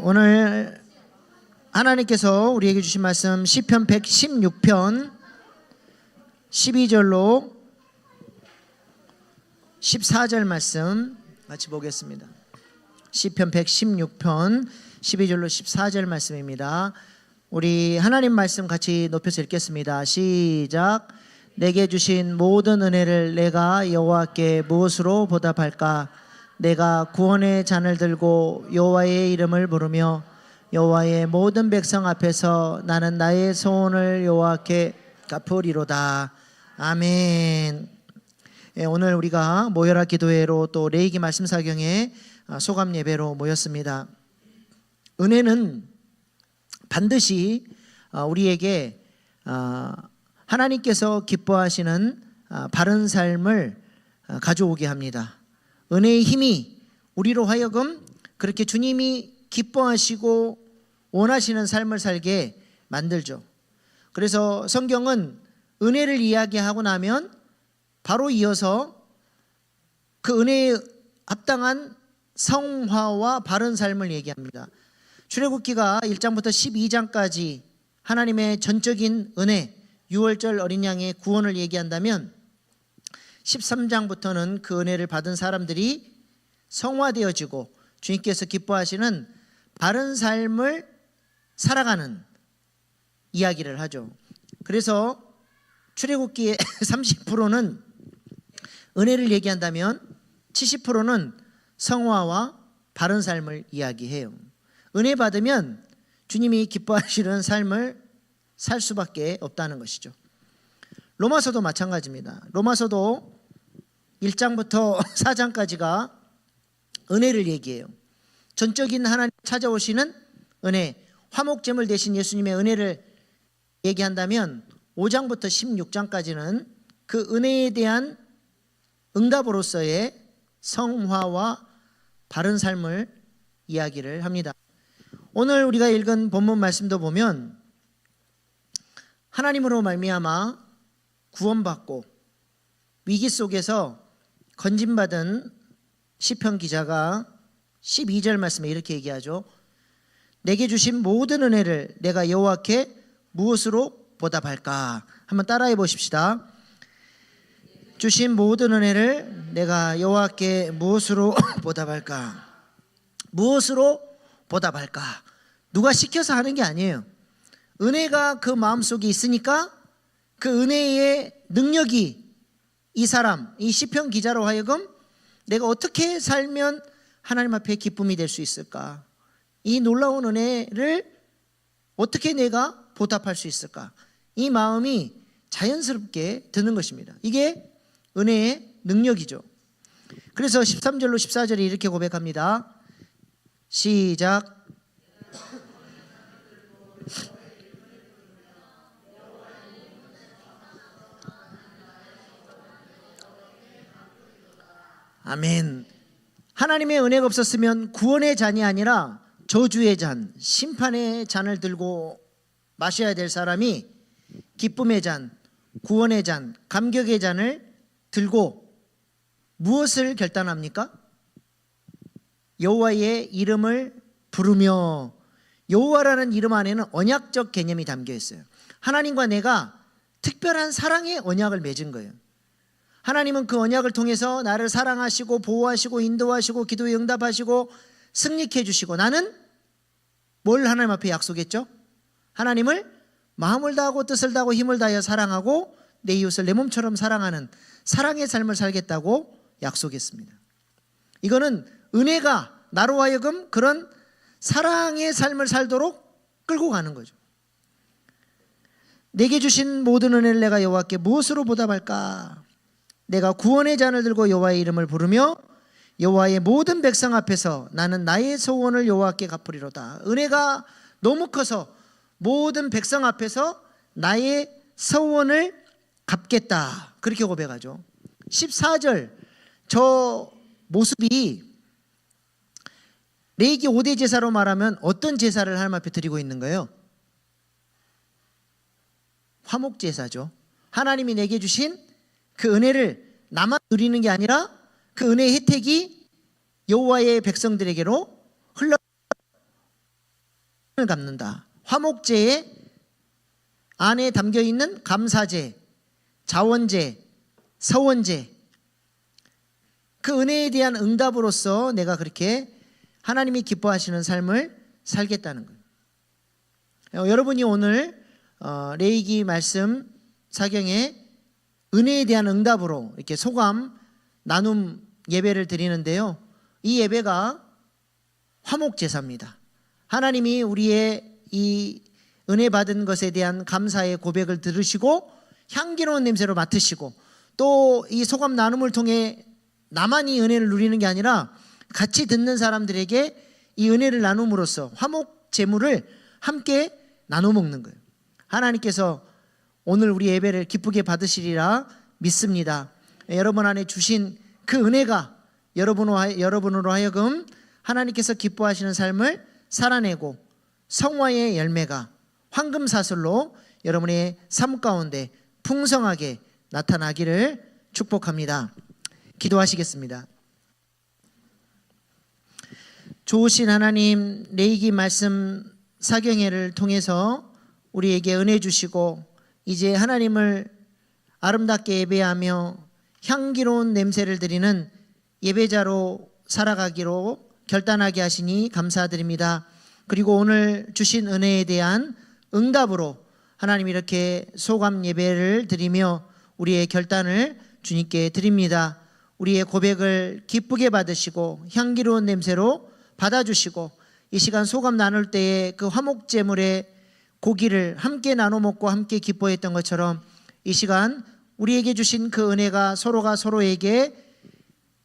오늘 하나님께서 우리에게 주신 말씀 시편 116편 12절로 14절 말씀 같이 보겠습니다. 시편 116편 12절로 14절 말씀입니다. 우리 하나님 말씀 같이 높여서 읽겠습니다. 시작. 내게 주신 모든 은혜를 내가 여호와께 무엇으로 보답할까? 내가 구원의 잔을 들고 여호와의 이름을 부르며 여호와의 모든 백성 앞에서 나는 나의 소원을 여호와께 갚으리로다. 아멘. 오늘 우리가 모여라 기도회로 또 레이기 말씀 사경에 소감 예배로 모였습니다. 은혜는 반드시 우리에게 하나님께서 기뻐하시는 바른 삶을 가져오게 합니다. 은혜의 힘이 우리로 하여금 그렇게 주님이 기뻐하시고 원하시는 삶을 살게 만들죠. 그래서 성경은 은혜를 이야기하고 나면 바로 이어서 그 은혜에 합당한 성화와 바른 삶을 얘기합니다. 출애굽기가 1장부터 12장까지 하나님의 전적인 은혜, 유월절 어린 양의 구원을 얘기한다면 13장부터는 그 은혜를 받은 사람들이 성화되어지고 주님께서 기뻐하시는 바른 삶을 살아가는 이야기를 하죠. 그래서 출애굽기의 30%는 은혜를 얘기한다면 70%는 성화와 바른 삶을 이야기해요. 은혜 받으면 주님이 기뻐하시는 삶을 살 수밖에 없다는 것이죠. 로마서도 마찬가지입니다. 로마서도 1장부터 4장까지가 은혜를 얘기해요. 전적인 하나님 찾아오시는 은혜, 화목제물 대신 예수님의 은혜를 얘기한다면 5장부터 16장까지는 그 은혜에 대한 응답으로서의 성화와 바른 삶을 이야기를 합니다. 오늘 우리가 읽은 본문 말씀도 보면 하나님으로 말미암아 구원받고 위기 속에서 건진받은 시편 기자가 12절 말씀에 이렇게 얘기하죠. 내게 주신 모든 은혜를 내가 여호와께 무엇으로 보답할까? 한번 따라해 보십시다. 주신 모든 은혜를 내가 여호와께 무엇으로 보답할까? 무엇으로 보답할까? 누가 시켜서 하는 게 아니에요. 은혜가 그 마음속에 있으니까 그 은혜의 능력이 이 사람, 이 시편 기자로 하여금 내가 어떻게 살면 하나님 앞에 기쁨이 될 수 있을까? 이 놀라운 은혜를 어떻게 내가 보답할 수 있을까? 이 마음이 자연스럽게 드는 것입니다. 이게 은혜의 능력이죠. 그래서 13절로 14절에 이렇게 고백합니다. 시작. 아멘. 하나님의 은혜가 없었으면 구원의 잔이 아니라 저주의 잔, 심판의 잔을 들고 마셔야 될 사람이 기쁨의 잔, 구원의 잔, 감격의 잔을 들고 무엇을 결단합니까? 여호와의 이름을 부르며, 여호와라는 이름 안에는 언약적 개념이 담겨 있어요. 하나님과 내가 특별한 사랑의 언약을 맺은 거예요. 하나님은 그 언약을 통해서 나를 사랑하시고 보호하시고 인도하시고 기도에 응답하시고 승리케 해주시고, 나는 뭘 하나님 앞에 약속했죠? 하나님을 마음을 다하고 뜻을 다하고 힘을 다하여 사랑하고 내 이웃을 내 몸처럼 사랑하는 사랑의 삶을 살겠다고 약속했습니다. 이거는 은혜가 나로 하여금 그런 사랑의 삶을 살도록 끌고 가는 거죠. 내게 주신 모든 은혜를 내가 여호와께 무엇으로 보답할까? 내가 구원의 잔을 들고 여호와의 이름을 부르며 여호와의 모든 백성 앞에서 나는 나의 소원을 여호와께 갚으리로다. 은혜가 너무 커서 모든 백성 앞에서 나의 소원을 갚겠다, 그렇게 고백하죠. 14절 저 모습이 레위기 5대 제사로 말하면 어떤 제사를 하나님 앞에 드리고 있는 거예요? 화목제사죠. 하나님이 내게 주신 그 은혜를 나만 누리는 게 아니라 그 은혜의 혜택이 여호와의 백성들에게로 흘러 책임을 갚는다. 화목제의 안에 담겨 있는 감사제, 자원제, 서원제, 그 은혜에 대한 응답으로서 내가 그렇게 하나님이 기뻐하시는 삶을 살겠다는 거예요. 여러분이 오늘 레위기 말씀 사경에 은혜에 대한 응답으로 이렇게 소감 나눔 예배를 드리는데요. 이 예배가 화목제사입니다. 하나님이 우리의 이 은혜 받은 것에 대한 감사의 고백을 들으시고 향기로운 냄새로 맡으시고, 또 이 소감 나눔을 통해 나만 이 은혜를 누리는 게 아니라 같이 듣는 사람들에게 이 은혜를 나눔으로써 화목 제물을 함께 나눠 먹는 거예요. 하나님께서 오늘 우리 예배를 기쁘게 받으시리라 믿습니다. 여러분 안에 주신 그 은혜가 여러분으로 하여금 하나님께서 기뻐하시는 삶을 살아내고 성화의 열매가 황금사슬로 여러분의 삶 가운데 풍성하게 나타나기를 축복합니다. 기도하시겠습니다. 좋으신 하나님, 레위기 말씀 사경회를 통해서 우리에게 은혜 주시고 이제 하나님을 아름답게 예배하며 향기로운 냄새를 드리는 예배자로 살아가기로 결단하게 하시니 감사드립니다. 그리고 오늘 주신 은혜에 대한 응답으로 하나님 이렇게 소감 예배를 드리며 우리의 결단을 주님께 드립니다. 우리의 고백을 기쁘게 받으시고 향기로운 냄새로 받아주시고 이 시간 소감 나눌 때에 그 화목제물의 고기를 함께 나눠 먹고 함께 기뻐했던 것처럼 이 시간 우리에게 주신 그 은혜가 서로가 서로에게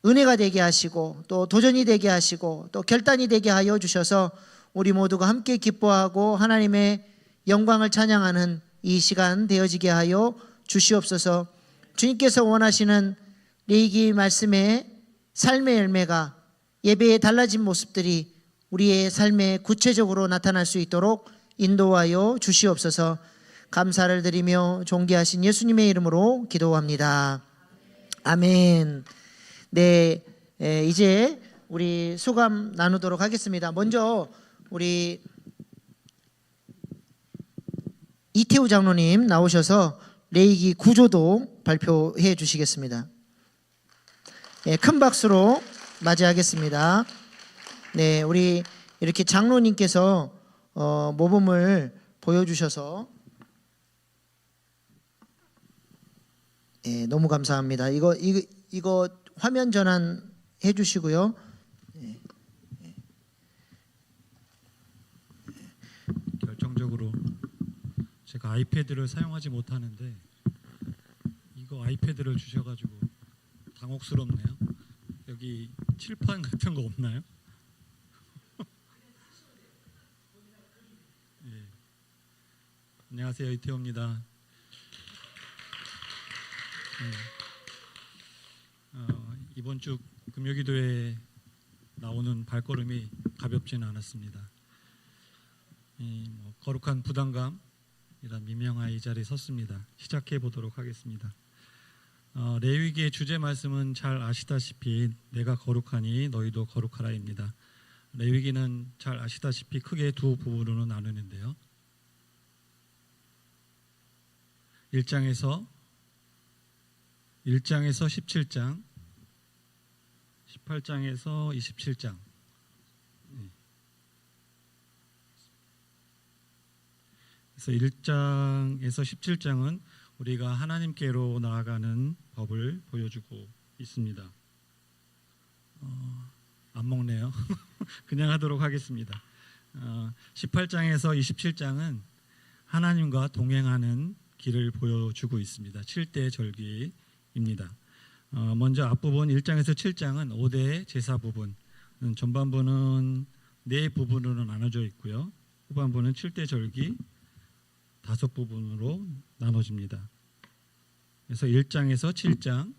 은혜가 되게 하시고 또 도전이 되게 하시고 또 결단이 되게 하여 주셔서 우리 모두가 함께 기뻐하고 하나님의 영광을 찬양하는 이 시간 되어지게 하여 주시옵소서. 주님께서 원하시는 레위기 말씀의 삶의 열매가 예배의 달라진 모습들이 우리의 삶에 구체적으로 나타날 수 있도록 인도하여 주시옵소서. 감사를 드리며 존귀하신 예수님의 이름으로 기도합니다. 아멘. 네, 이제 우리 소감 나누도록 하겠습니다. 먼저 우리 이태우 장로님 나오셔서 레위기 구조도 발표해 주시겠습니다. 네, 큰 박수로 맞이하겠습니다. 네, 우리 이렇게 장로님께서 모범을 보여주셔서 너무 감사합니다. 이거 화면 전환해 주시고요. 결정적으로 제가 아이패드를 사용하지 못하는데 이거 아이패드를 주셔가지고 당혹스럽네요. 여기 칠판 같은 거 없나요? 예. 안녕하세요, 이태호입니다. 이번 주 금요기도에 나오는 발걸음이 가볍지는 않았습니다. 거룩한 부담감이란 미명하에 이 자리에 섰습니다. 시작해 보도록 하겠습니다. 레위기의 주제 말씀은 잘 아시다시피 내가 거룩하니 너희도 거룩하라입니다. 레위기는 잘 아시다시피 크게 두 부분으로 나누는데요. 1장에서 17장, 18장에서 27장. 그래서 1장에서 17장은 우리가 하나님께로 나아가는 법을 보여주고 있습니다. 안 먹네요. 그냥 하도록 하겠습니다. 18장에서 27장은 하나님과 동행하는 길을 보여주고 있습니다. 7대 절기입니다. 먼저 앞부분 1장에서 7장은 5대 제사 부분, 전반부는 4부분으로 나눠져 있고요. 후반부는 7대 절기 5부분으로 나눠집니다. 그래서 1장에서 7장,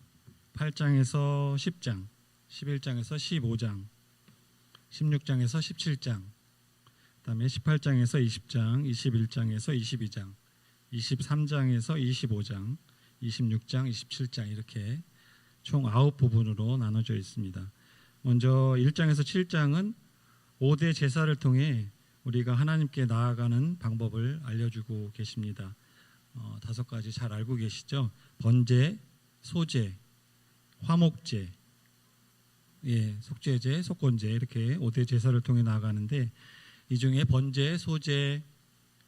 8장에서 10장, 11장에서 15장, 16장에서 17장, 그다음에 18장에서 20장, 21장에서 22장, 23장에서 25장, 26장, 27장 이렇게 총 9부분으로 나눠져 있습니다. 먼저 1장에서 7장은 5대 제사를 통해 우리가 하나님께 나아가는 방법을 알려주고 계십니다. 5가지 잘 알고 계시죠? 번제, 소제, 화목제, 속죄제, 속건제 이렇게 5대 제사를 통해 나아가는데 이 중에 번제, 소제,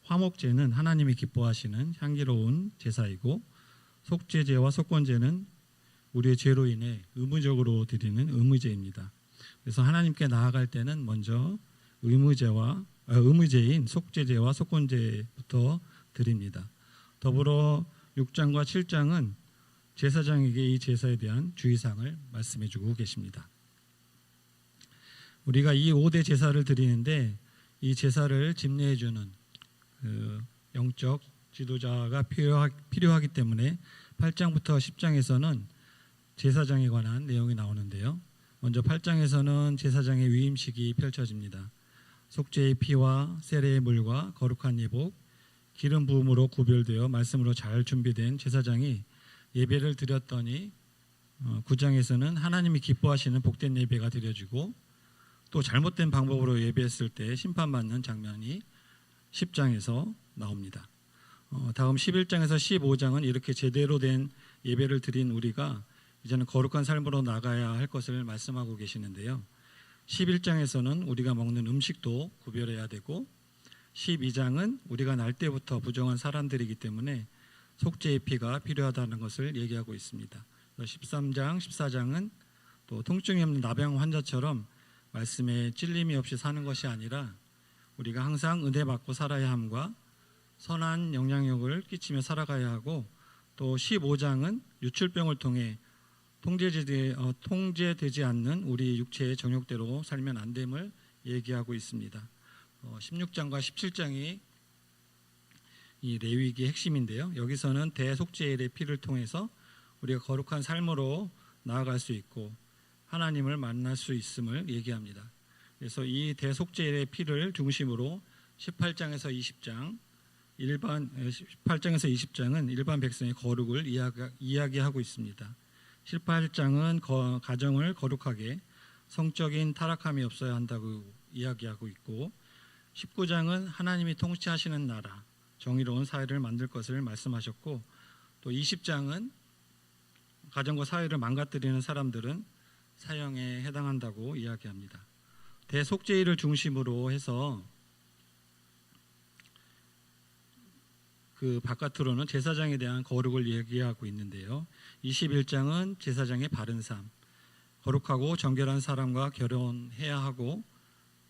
화목제는 하나님이 기뻐하시는 향기로운 제사이고 속죄제와 속건제는 우리의 죄로 인해 의무적으로 드리는 의무제입니다. 그래서 하나님께 나아갈 때는 먼저 의무제인 속죄제와 속건제부터 드립니다. 더불어 6장과 7장은 제사장에게 이 제사에 대한 주의사항을 말씀해 주고 계십니다. 우리가 이 5대 제사를 드리는데 이 제사를 집례해 주는 영적 지도자가 필요하기 때문에 8장부터 10장에서는 제사장에 관한 내용이 나오는데요. 먼저 8장에서는 제사장의 위임식이 펼쳐집니다. 속죄의 피와 세례의 물과 거룩한 예복, 기름 부음으로 구별되어 말씀으로 잘 준비된 제사장이 예배를 드렸더니 9장에서는 하나님이 기뻐하시는 복된 예배가 드려지고 또 잘못된 방법으로 예배했을 때 심판받는 장면이 10장에서 나옵니다. 다음 11장에서 15장은 이렇게 제대로 된 예배를 드린 우리가 이제는 거룩한 삶으로 나가야 할 것을 말씀하고 계시는데요. 11장에서는 우리가 먹는 음식도 구별해야 되고 12장은 우리가 날 때부터 부정한 사람들이기 때문에 속죄의 피가 필요하다는 것을 얘기하고 있습니다. 13장, 14장은 또 통증이 없는 나병 환자처럼 말씀에 찔림이 없이 사는 것이 아니라 우리가 항상 은혜 받고 살아야 함과 선한 영향력을 끼치며 살아가야 하고 또 15장은 유출병을 통해 통제되지 않는 우리 육체의 정욕대로 살면 안 됨을 얘기하고 있습니다. 16장과 17장이 이 레위기의 핵심인데요. 여기서는 대속죄일의 피를 통해서 우리가 거룩한 삶으로 나아갈 수 있고 하나님을 만날 수 있음을 얘기합니다. 그래서 이 대속죄일의 피를 중심으로 18장에서 20장은 일반 백성의 거룩을 이야기하고 있습니다. 18장은 가정을 거룩하게 성적인 타락함이 없어야 한다고 이야기하고 있고 19장은 하나님이 통치하시는 나라, 정의로운 사회를 만들 것을 말씀하셨고 또 20장은 가정과 사회를 망가뜨리는 사람들은 사형에 해당한다고 이야기합니다. 대속죄일을 중심으로 해서 그 바깥으로는 제사장에 대한 거룩을 얘기하고 있는데요. 21장은 제사장의 바른 삶, 거룩하고 정결한 사람과 결혼해야 하고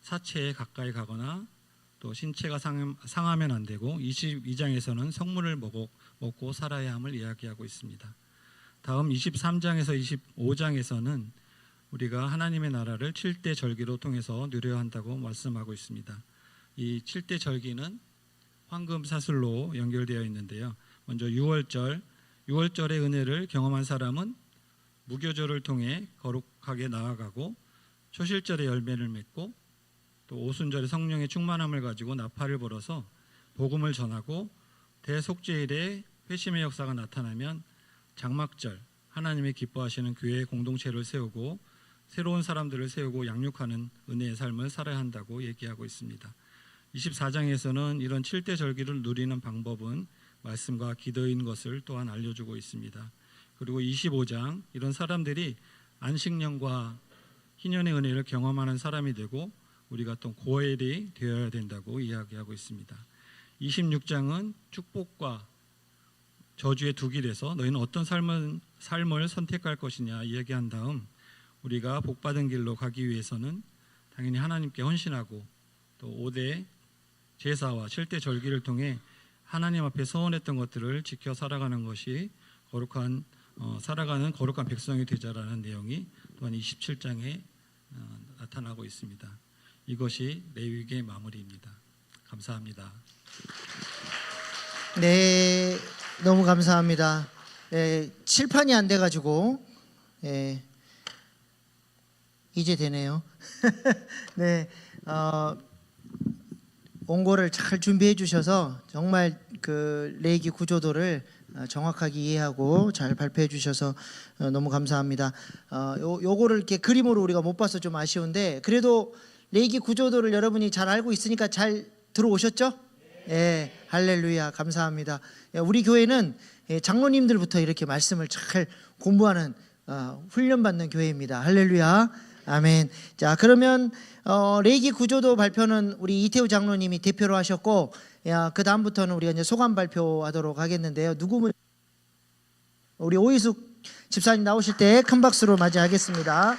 사체에 가까이 가거나 또 신체가 상하면 안 되고 22장에서는 성물을 먹고 살아야 함을 이야기하고 있습니다. 다음 23장에서 25장에서는 우리가 하나님의 나라를 7대 절기로 통해서 누려야 한다고 말씀하고 있습니다. 이 7대 절기는 황금 사슬로 연결되어 있는데요. 먼저 6월절의 은혜를 경험한 사람은 무교절을 통해 거룩하게 나아가고 초실절의 열매를 맺고 또 오순절의 성령의 충만함을 가지고 나팔을 불어서 복음을 전하고 대속죄일에 회심의 역사가 나타나면 장막절 하나님이 기뻐하시는 교회 공동체를 세우고 새로운 사람들을 세우고 양육하는 은혜의 삶을 살아야 한다고 얘기하고 있습니다. 24장에서는 이런 7대 절기를 누리는 방법은 말씀과 기도인 것을 또한 알려주고 있습니다. 그리고 25장 이런 사람들이 안식년과 희년의 은혜를 경험하는 사람이 되고 우리가 또 고엘이 되어야 된다고 이야기하고 있습니다. 26장은 축복과 저주의 두 길에서 너희는 어떤 삶을 선택할 것이냐 이야기한 다음 우리가 복받은 길로 가기 위해서는 당연히 하나님께 헌신하고 또 5대 제사와 7대 절기를 통해 하나님 앞에 서원했던 것들을 지켜 살아가는 것이 살아가는 거룩한 백성이 되자라는 내용이 또한 27장에 나타나고 있습니다. 이것이 레위기의 마무리입니다. 감사합니다. 네, 너무 감사합니다. 칠판이 안 돼가지고 이제 되네요. 네, 원고를 잘 준비해 주셔서 정말 그 레위기 구조도를 정확하게 이해하고 잘 발표해 주셔서 너무 감사합니다. 요거를 이렇게 그림으로 우리가 못 봐서 좀 아쉬운데 그래도 레이기 구조도를 여러분이 잘 알고 있으니까 잘 들어오셨죠? 예, 할렐루야, 감사합니다. 예, 우리 교회는 장로님들부터 이렇게 말씀을 잘 공부하는 훈련받는 교회입니다. 할렐루야, 아멘. 자, 그러면 레이기 구조도 발표는 우리 이태우 장로님이 대표로 하셨고, 그 다음부터는 우리가 이제 소감 발표하도록 하겠는데요. 우리 오희숙 집사님 나오실 때 큰 박수로 맞이하겠습니다.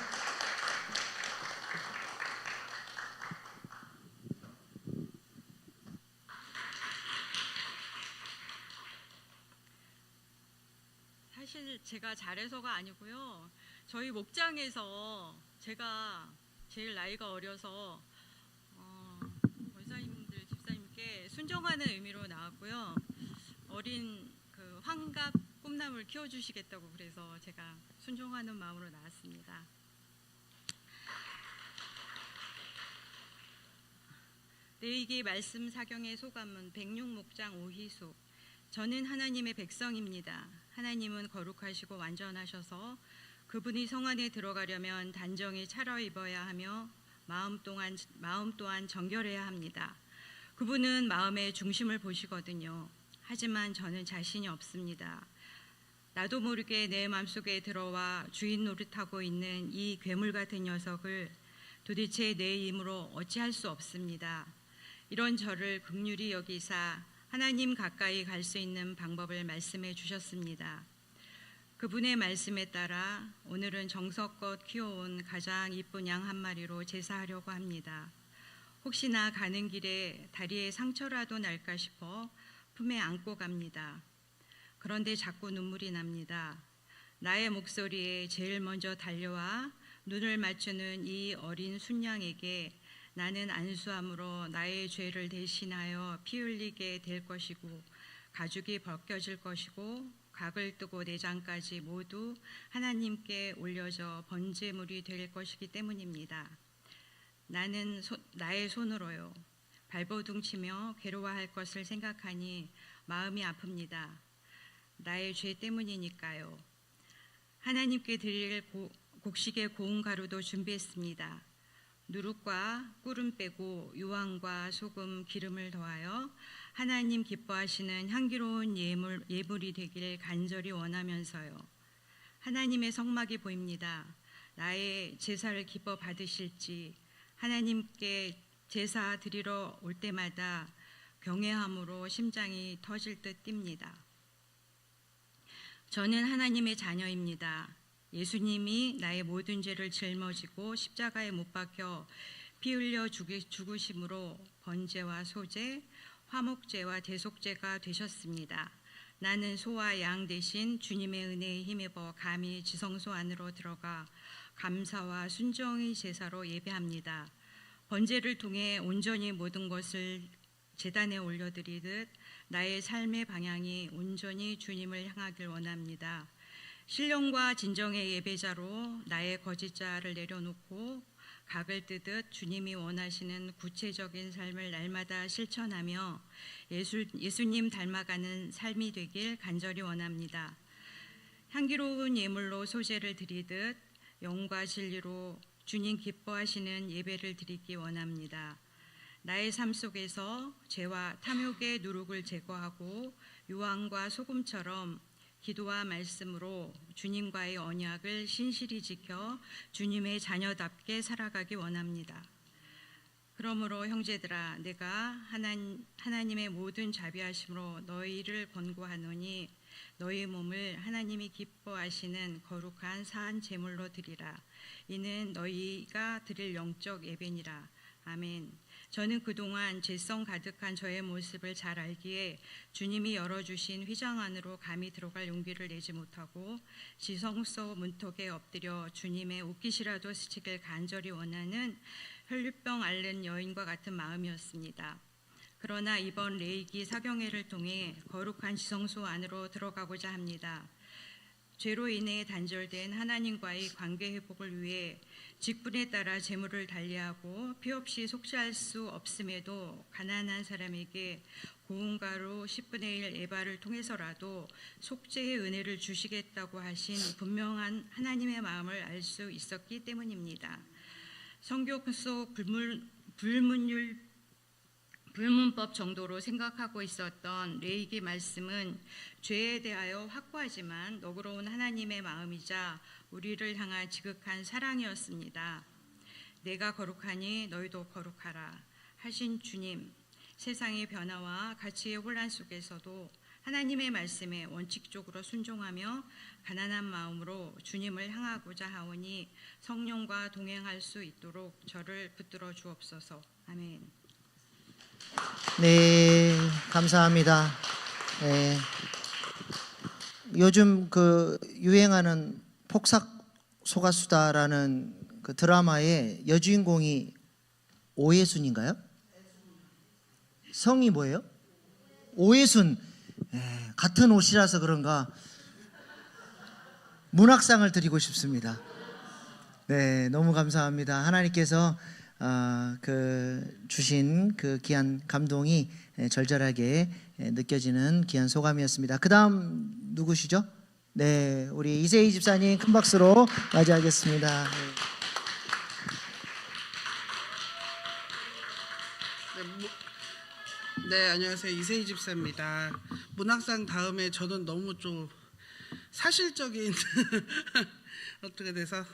사실 제가 잘해서가 아니고요. 저희 목장에서 제가 제일 나이가 어려서 권사님들 집사님께 순종하는 의미로 나왔고요. 어린 그 환갑 꿈나무를 키워주시겠다고 그래서 제가 순종하는 마음으로 나왔습니다. 레위기 말씀 사경의 소감은 백육목장 오희숙. 저는 하나님의 백성입니다. 하나님은 거룩하시고 완전하셔서 그분이 성 안에 들어가려면 단정히 차려입어야 하며 마음 또한 정결해야 합니다. 그분은 마음의 중심을 보시거든요. 하지만 저는 자신이 없습니다. 나도 모르게 내 마음속에 들어와 주인 노릇하고 있는 이 괴물 같은 녀석을 도대체 내 힘으로 어찌할 수 없습니다. 이런 저를 긍휼히 여기사 하나님 가까이 갈 수 있는 방법을 말씀해 주셨습니다. 그분의 말씀에 따라 오늘은 정성껏 키워온 가장 이쁜 양 한 마리로 제사하려고 합니다. 혹시나 가는 길에 다리에 상처라도 날까 싶어 품에 안고 갑니다. 그런데 자꾸 눈물이 납니다. 나의 목소리에 제일 먼저 달려와 눈을 맞추는 이 어린 순양에게 나는 안수함으로 나의 죄를 대신하여 피 흘리게 될 것이고 가죽이 벗겨질 것이고 각을 뜨고 내장까지 모두 하나님께 올려져 번제물이 될 것이기 때문입니다. 나는 나의 손으로요 발버둥치며 괴로워할 것을 생각하니 마음이 아픕니다. 나의 죄 때문이니까요. 하나님께 드릴 곡식의 고운 가루도 준비했습니다. 누룩과 꿀은 빼고 유황과 소금, 기름을 더하여 하나님 기뻐하시는 향기로운 예물이 되길 간절히 원하면서요. 하나님의 성막이 보입니다. 나의 제사를 기뻐 받으실지 하나님께 제사 드리러 올 때마다 경외함으로 심장이 터질 듯 뜁니다. 저는 하나님의 자녀입니다. 예수님이 나의 모든 죄를 짊어지고 십자가에 못 박혀 피 흘려 죽으심으로 번제와 소제, 화목제와 대속제가 되셨습니다. 나는 소와 양 대신 주님의 은혜에 힘입어 감히 지성소 안으로 들어가 감사와 순종의 제사로 예배합니다. 번제를 통해 온전히 모든 것을 제단에 올려드리듯 나의 삶의 방향이 온전히 주님을 향하길 원합니다. 신령과 진정의 예배자로 나의 거짓자를 내려놓고 각을 뜨듯 주님이 원하시는 구체적인 삶을 날마다 실천하며 예수님 닮아가는 삶이 되길 간절히 원합니다. 향기로운 예물로 소제를 드리듯 영과 진리로 주님 기뻐하시는 예배를 드리기 원합니다. 나의 삶 속에서 죄와 탐욕의 누룩을 제거하고 유황과 소금처럼 기도와 말씀으로 주님과의 언약을 신실히 지켜 주님의 자녀답게 살아가기 원합니다. 그러므로 형제들아, 내가 하나님의 모든 자비하심으로 너희를 권고하노니 너희 몸을 하나님이 기뻐하시는 거룩한 사한 제물로 드리라. 이는 너희가 드릴 영적 예배니라. 아멘. 저는 그동안 죄성 가득한 저의 모습을 잘 알기에 주님이 열어주신 휘장 안으로 감히 들어갈 용기를 내지 못하고 지성소 문턱에 엎드려 주님의 옷깃이라도 스치길 간절히 원하는 혈류병 앓는 여인과 같은 마음이었습니다. 그러나 이번 레위기 사경회를 통해 거룩한 지성소 안으로 들어가고자 합니다. 죄로 인해 단절된 하나님과의 관계 회복을 위해 직분에 따라 재물을 달리하고 피 없이 속죄할 수 없음에도 가난한 사람에게 고운 가루 10분의 1 에바를 통해서라도 속죄의 은혜를 주시겠다고 하신 분명한 하나님의 마음을 알 수 있었기 때문입니다. 성경 속 불문법 정도로 생각하고 있었던 레위기 말씀은 죄에 대하여 확고하지만 너그러운 하나님의 마음이자 우리를 향한 지극한 사랑이었습니다. 내가 거룩하니 너희도 거룩하라 하신 주님, 세상의 변화와 가치의 혼란 속에서도 하나님의 말씀에 원칙적으로 순종하며 가난한 마음으로 주님을 향하고자 하오니 성령과 동행할 수 있도록 저를 붙들어 주옵소서. 아멘. 네, 감사합니다. 네. 요즘 그 유행하는 폭삭 소가수다라는 그 드라마의 여주인공이 오예순인가요? 성이 뭐예요? 오예순. 같은 옷이라서 그런가 문학상을 드리고 싶습니다. 네, 너무 감사합니다. 하나님께서 주신 그 귀한 감동이 절절하게 느껴지는 귀한 소감이었습니다. 그 다음 누구시죠? 네, 우리 이세희 집사님 큰 박수로 맞이하겠습니다. 네, 안녕하세요. 이세희 집사입니다. 문학상 다음에 저는 너무 좀 사실적인 어떻게 돼서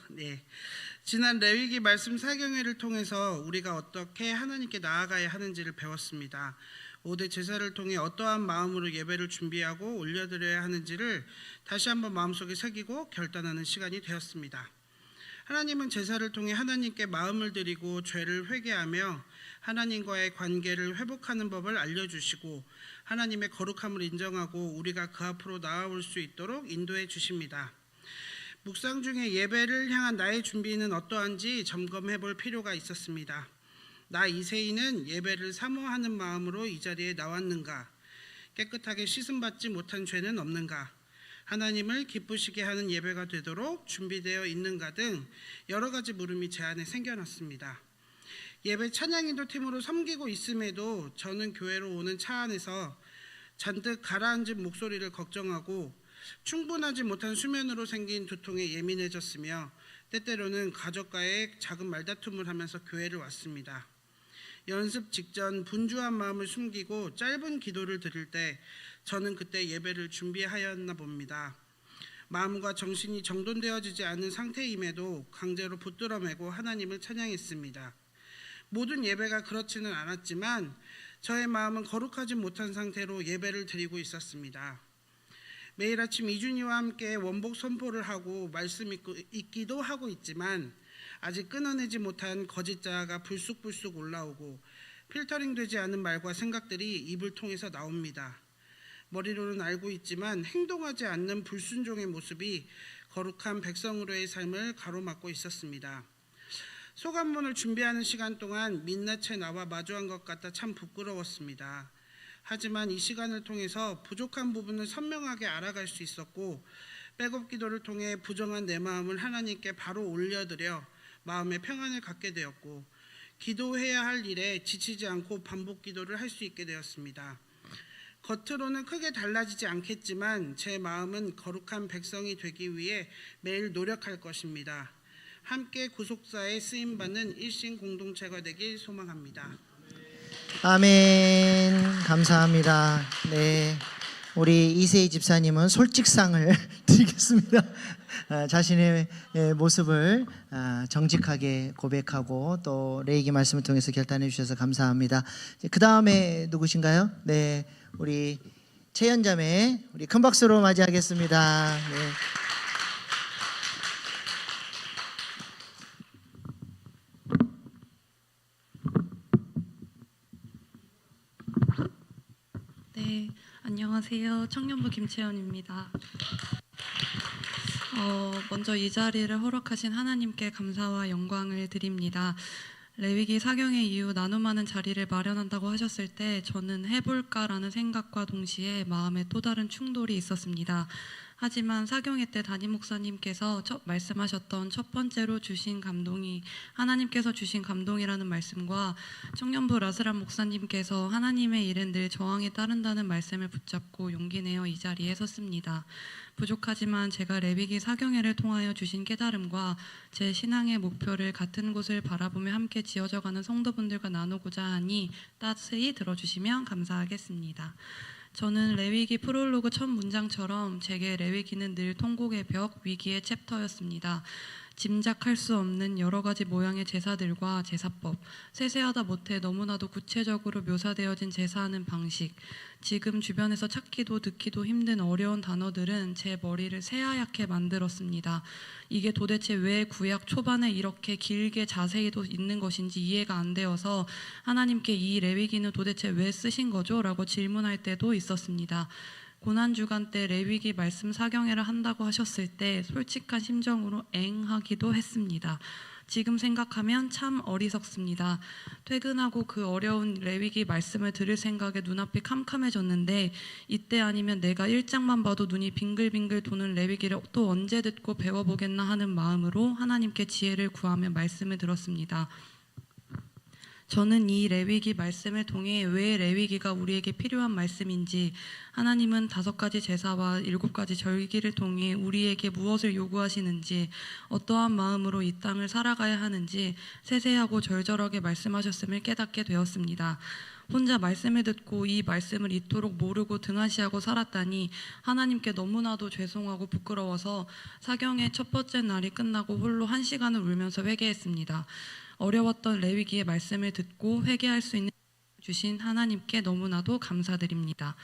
지난 레위기 말씀 사경회를 통해서 우리가 어떻게 하나님께 나아가야 하는지를 배웠습니다. 5대 제사를 통해 어떠한 마음으로 예배를 준비하고 올려드려야 하는지를 다시 한번 마음속에 새기고 결단하는 시간이 되었습니다. 하나님은 제사를 통해 하나님께 마음을 드리고 죄를 회개하며 하나님과의 관계를 회복하는 법을 알려주시고 하나님의 거룩함을 인정하고 우리가 그 앞으로 나아올 수 있도록 인도해 주십니다. 묵상 중에 예배를 향한 나의 준비는 어떠한지 점검해 볼 필요가 있었습니다. 나 이세희는 예배를 사모하는 마음으로 이 자리에 나왔는가? 깨끗하게 씻음받지 못한 죄는 없는가? 하나님을 기쁘시게 하는 예배가 되도록 준비되어 있는가 등 여러 가지 물음이 제 안에 생겨났습니다. 예배 찬양인도 팀으로 섬기고 있음에도 저는 교회로 오는 차 안에서 잔뜩 가라앉은 목소리를 걱정하고 충분하지 못한 수면으로 생긴 두통에 예민해졌으며 때때로는 가족과의 작은 말다툼을 하면서 교회를 왔습니다. 연습 직전 분주한 마음을 숨기고 짧은 기도를 드릴 때 저는 그때 예배를 준비하였나 봅니다. 마음과 정신이 정돈되어지지 않은 상태임에도 강제로 붙들어매고 하나님을 찬양했습니다. 모든 예배가 그렇지는 않았지만 저의 마음은 거룩하지 못한 상태로 예배를 드리고 있었습니다. 매일 아침 이준이와 함께 원복 선포를 하고 말씀 읽기도 하고 있지만 아직 끊어내지 못한 거짓 자아가 불쑥불쑥 올라오고 필터링되지 않은 말과 생각들이 입을 통해서 나옵니다. 머리로는 알고 있지만 행동하지 않는 불순종의 모습이 거룩한 백성으로의 삶을 가로막고 있었습니다. 소감문을 준비하는 시간 동안 민낯에 나와 마주한 것 같아 참 부끄러웠습니다. 하지만 이 시간을 통해서 부족한 부분을 선명하게 알아갈 수 있었고 백업 기도를 통해 부정한 내 마음을 하나님께 바로 올려드려 마음의 평안을 갖게 되었고 기도해야 할 일에 지치지 않고 반복 기도를 할 수 있게 되었습니다. 겉으로는 크게 달라지지 않겠지만 제 마음은 거룩한 백성이 되기 위해 매일 노력할 것입니다. 함께 구속사에 쓰임받는 일신 공동체가 되길 소망합니다. 아멘. 감사합니다. 네, 우리 이세희 집사님은 솔직상을 드리겠습니다. 자신의 모습을 정직하게 고백하고 또 레위기 말씀을 통해서 결단해 주셔서 감사합니다. 그 다음에 누구신가요? 네, 우리 채연자매 우리 큰 박수로 맞이하겠습니다. 네. 네, 안녕하세요. 청년부 김채연입니다. 먼저 이 자리를 허락하신 하나님께 감사와 영광을 드립니다. 레위기 사경회 이후 나눔하는 자리를 마련한다고 하셨을 때 저는 해볼까라는 생각과 동시에 마음에 또 다른 충돌이 있었습니다. 하지만 사경회 때 담임 목사님께서 말씀하셨던 첫 번째로 주신 감동이 하나님께서 주신 감동이라는 말씀과 청년부 라스란 목사님께서 하나님의 일은 늘 저항에 따른다는 말씀을 붙잡고 용기 내어 이 자리에 섰습니다. 부족하지만 제가 레위기 사경회를 통하여 주신 깨달음과 제 신앙의 목표를 같은 곳을 바라보며 함께 지어져가는 성도분들과 나누고자 하니 따스히 들어주시면 감사하겠습니다. 저는 레위기 프롤로그 첫 문장처럼 제게 레위기는 늘 통곡의 벽, 위기의 챕터였습니다. 짐작할 수 없는 여러 가지 모양의 제사들과 제사법, 세세하다 못해 너무나도 구체적으로 묘사되어진 제사하는 방식, 지금 주변에서 찾기도 듣기도 힘든 어려운 단어들은 제 머리를 새하얗게 만들었습니다. 이게 도대체 왜 구약 초반에 이렇게 길게 자세히도 있는 것인지 이해가 안 되어서 하나님께 이 레위기는 도대체 왜 쓰신 거죠? 라고 질문할 때도 있었습니다. 고난주간 때 레위기 말씀 사경회를 한다고 하셨을 때 솔직한 심정으로 엥하기도 했습니다. 지금 생각하면 참 어리석습니다. 퇴근하고 그 어려운 레위기 말씀을 들을 생각에 눈앞이 캄캄해졌는데 이때 아니면 내가 1장만 봐도 눈이 빙글빙글 도는 레위기를 또 언제 듣고 배워보겠나 하는 마음으로 하나님께 지혜를 구하며 말씀을 들었습니다. 저는 이 레위기 말씀을 통해 왜 레위기가 우리에게 필요한 말씀인지, 하나님은 5가지 제사와 7가지 절기를 통해 우리에게 무엇을 요구하시는지, 어떠한 마음으로 이 땅을 살아가야 하는지 세세하고 절절하게 말씀하셨음을 깨닫게 되었습니다. 혼자 말씀을 듣고 이 말씀을 이토록 모르고 등한시하고 살았다니 하나님께 너무나도 죄송하고 부끄러워서 사경의 첫 번째 날이 끝나고 홀로 1시간을 울면서 회개했습니다. 어려웠던 레위기의 말씀을 듣고 회개할 수 있는 주신 하나님께 너무나도 감사드립니다.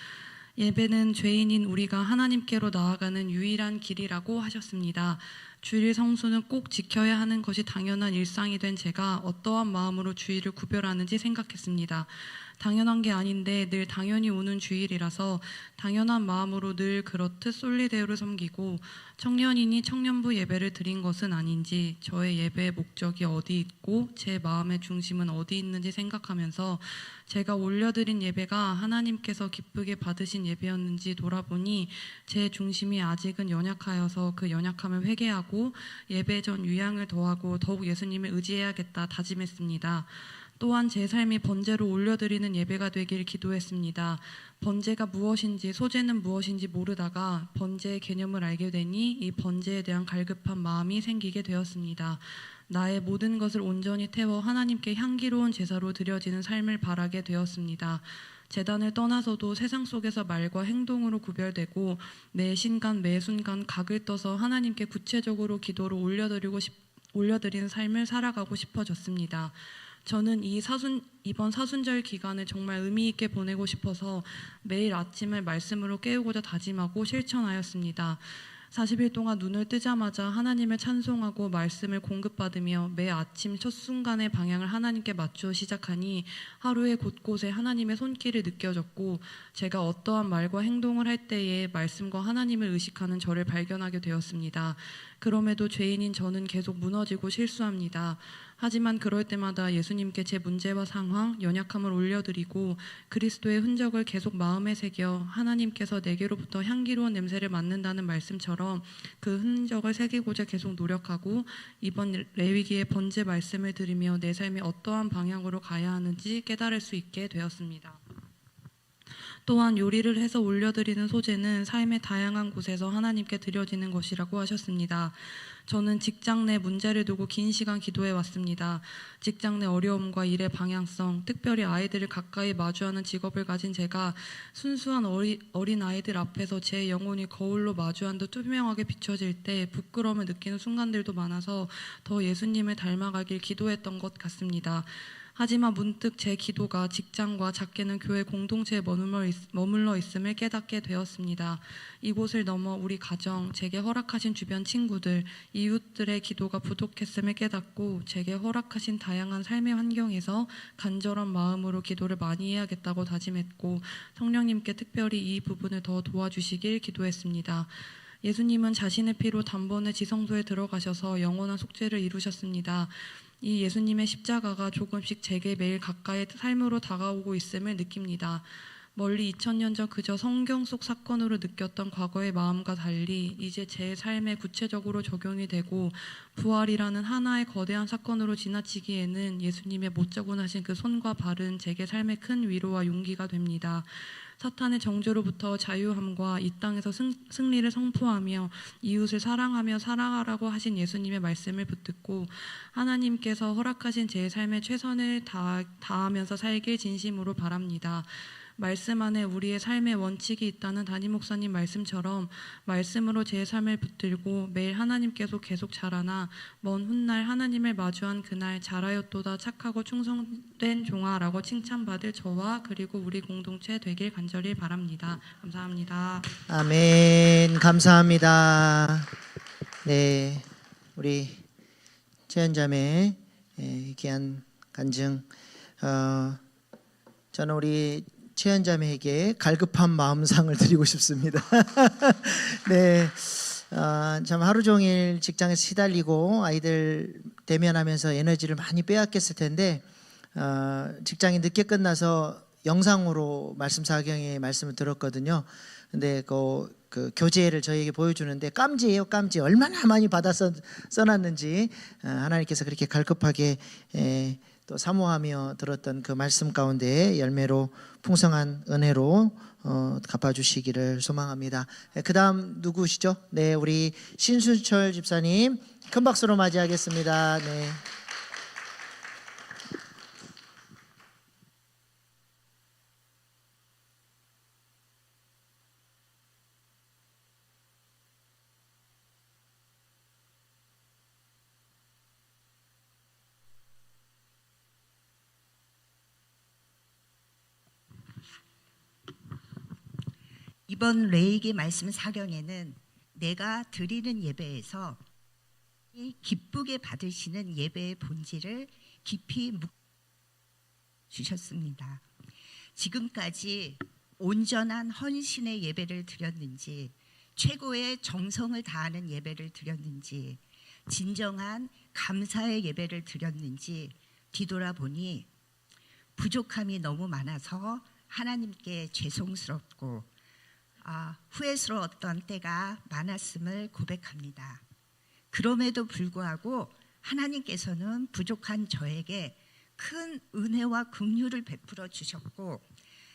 예배는 죄인인 우리가 하나님께로 나아가는 유일한 길이라고 하셨습니다. 주일 성수는 꼭 지켜야 하는 것이 당연한 일상이 된 제가 어떠한 마음으로 주일을 구별하는지 생각했습니다. 당연한 게 아닌데 늘 당연히 오는 주일이라서 당연한 마음으로 늘 그렇듯 솔리데오를 섬기고 청년이니 청년부 예배를 드린 것은 아닌지, 저의 예배의 목적이 어디 있고 제 마음의 중심은 어디 있는지 생각하면서 제가 올려드린 예배가 하나님께서 기쁘게 받으신 예배였는지 돌아보니 제 중심이 아직은 연약하여서 그 연약함을 회개하고 예배 전 유향을 더하고 더욱 예수님을 의지해야겠다 다짐했습니다. 또한 제 삶이 번제로 올려드리는 예배가 되길 기도했습니다. 번제가 무엇인지, 소제는 무엇인지 모르다가 번제의 개념을 알게 되니 이 번제에 대한 갈급한 마음이 생기게 되었습니다. 나의 모든 것을 온전히 태워 하나님께 향기로운 제사로 드려지는 삶을 바라게 되었습니다. 제단을 떠나서도 세상 속에서 말과 행동으로 구별되고 매 순간 각을 떠서 하나님께 구체적으로 기도로 올려드리는 삶을 살아가고 싶어졌습니다. 저는 이번 사순절 기간을 정말 의미 있게 보내고 싶어서 매일 아침을 말씀으로 깨우고자 다짐하고 실천하였습니다. 40일 동안 눈을 뜨자마자 하나님을 찬송하고 말씀을 공급받으며 매 아침 첫 순간의 방향을 하나님께 맞추어 시작하니 하루의 곳곳에 하나님의 손길이 느껴졌고 제가 어떠한 말과 행동을 할 때에 말씀과 하나님을 의식하는 저를 발견하게 되었습니다. 그럼에도 죄인인 저는 계속 무너지고 실수합니다. 하지만 그럴 때마다 예수님께 제 문제와 상황, 연약함을 올려드리고 그리스도의 흔적을 계속 마음에 새겨 하나님께서 내게로부터 향기로운 냄새를 맡는다는 말씀처럼 그 흔적을 새기고자 계속 노력하고 이번 레위기의 번제 말씀을 들으며 내 삶이 어떠한 방향으로 가야 하는지 깨달을 수 있게 되었습니다. 또한 요리를 해서 올려드리는 소제는 삶의 다양한 곳에서 하나님께 드려지는 것이라고 하셨습니다. 저는 직장 내 문제를 두고 긴 시간 기도해 왔습니다. 직장 내 어려움과 일의 방향성, 특별히 아이들을 가까이 마주하는 직업을 가진 제가 순수한 어린 아이들 앞에서 제 영혼이 거울로 마주한 듯 투명하게 비춰질 때 부끄러움을 느끼는 순간들도 많아서 더 예수님을 닮아가길 기도했던 것 같습니다. 하지만 문득 제 기도가 직장과 작게는 교회 공동체에 머물러 있음을 깨닫게 되었습니다. 이곳을 넘어 우리 가정, 제게 허락하신 주변 친구들, 이웃들의 기도가 부족했음을 깨닫고 제게 허락하신 다양한 삶의 환경에서 간절한 마음으로 기도를 많이 해야겠다고 다짐했고 성령님께 특별히 이 부분을 더 도와주시길 기도했습니다. 예수님은 자신의 피로 단번에 지성소에 들어가셔서 영원한 속죄를 이루셨습니다. 이 예수님의 십자가가 조금씩 제게 매일 가까이 삶으로 다가오고 있음을 느낍니다. 멀리 2000년 전 그저 성경 속 사건으로 느꼈던 과거의 마음과 달리 이제 제 삶에 구체적으로 적용이 되고 부활이라는 하나의 거대한 사건으로 지나치기에는 예수님의 못자국하신 그 손과 발은 제게 삶의 큰 위로와 용기가 됩니다. 사탄의 정죄로부터 자유함과 이 땅에서 승리를 선포하며 이웃을 사랑하며 살아가라고 하신 예수님의 말씀을 붙들고 하나님께서 허락하신 제 삶에 최선을 다하면서 살길 진심으로 바랍니다. 말씀 안에 우리의 삶의 원칙이 있다는 담임 목사님 말씀처럼 말씀으로 제 삶을 붙들고 매일 하나님께서 계속 자라나 먼 훗날 하나님을 마주한 그날 잘하였도다 착하고 충성된 종아라고 칭찬받을 저와 그리고 우리 공동체 되길 간절히 바랍니다. 감사합니다. 아멘. 감사합니다. 네, 우리 최연자매 귀한 간증. 저는 우리 최연자매에게 갈급한 마음상을 드리고 싶습니다. 네, 참 하루 종일 직장에서 시달리고 아이들 대면하면서 에너지를 많이 빼앗겼을 텐데 직장이 늦게 끝나서 영상으로 말씀 사경의 말씀을 들었거든요. 근데 그 교재를 저희에게 보여주는데 깜지예요, 깜지. 얼마나 많이 받아서 써놨는지 하나님께서 그렇게 갈급하게 또 사모하며 들었던 그 말씀 가운데 열매로 풍성한 은혜로 갚아주시기를 소망합니다. 그 다음 누구시죠? 네, 우리 신순철 집사님 큰 박수로 맞이하겠습니다. 네. 이번 레위기 말씀 사경에는 내가 드리는 예배에서 기쁘게 받으시는 예배의 본질을 깊이 주셨습니다. 지금까지 온전한 헌신의 예배를 드렸는지, 최고의 정성을 다하는 예배를 드렸는지, 진정한 감사의 예배를 드렸는지 뒤돌아보니 부족함이 너무 많아서 하나님께 죄송스럽고 후회스러웠던 때가 많았음을 고백합니다. 그럼에도 불구하고 하나님께서는 부족한 저에게 큰 은혜와 긍휼을 베풀어 주셨고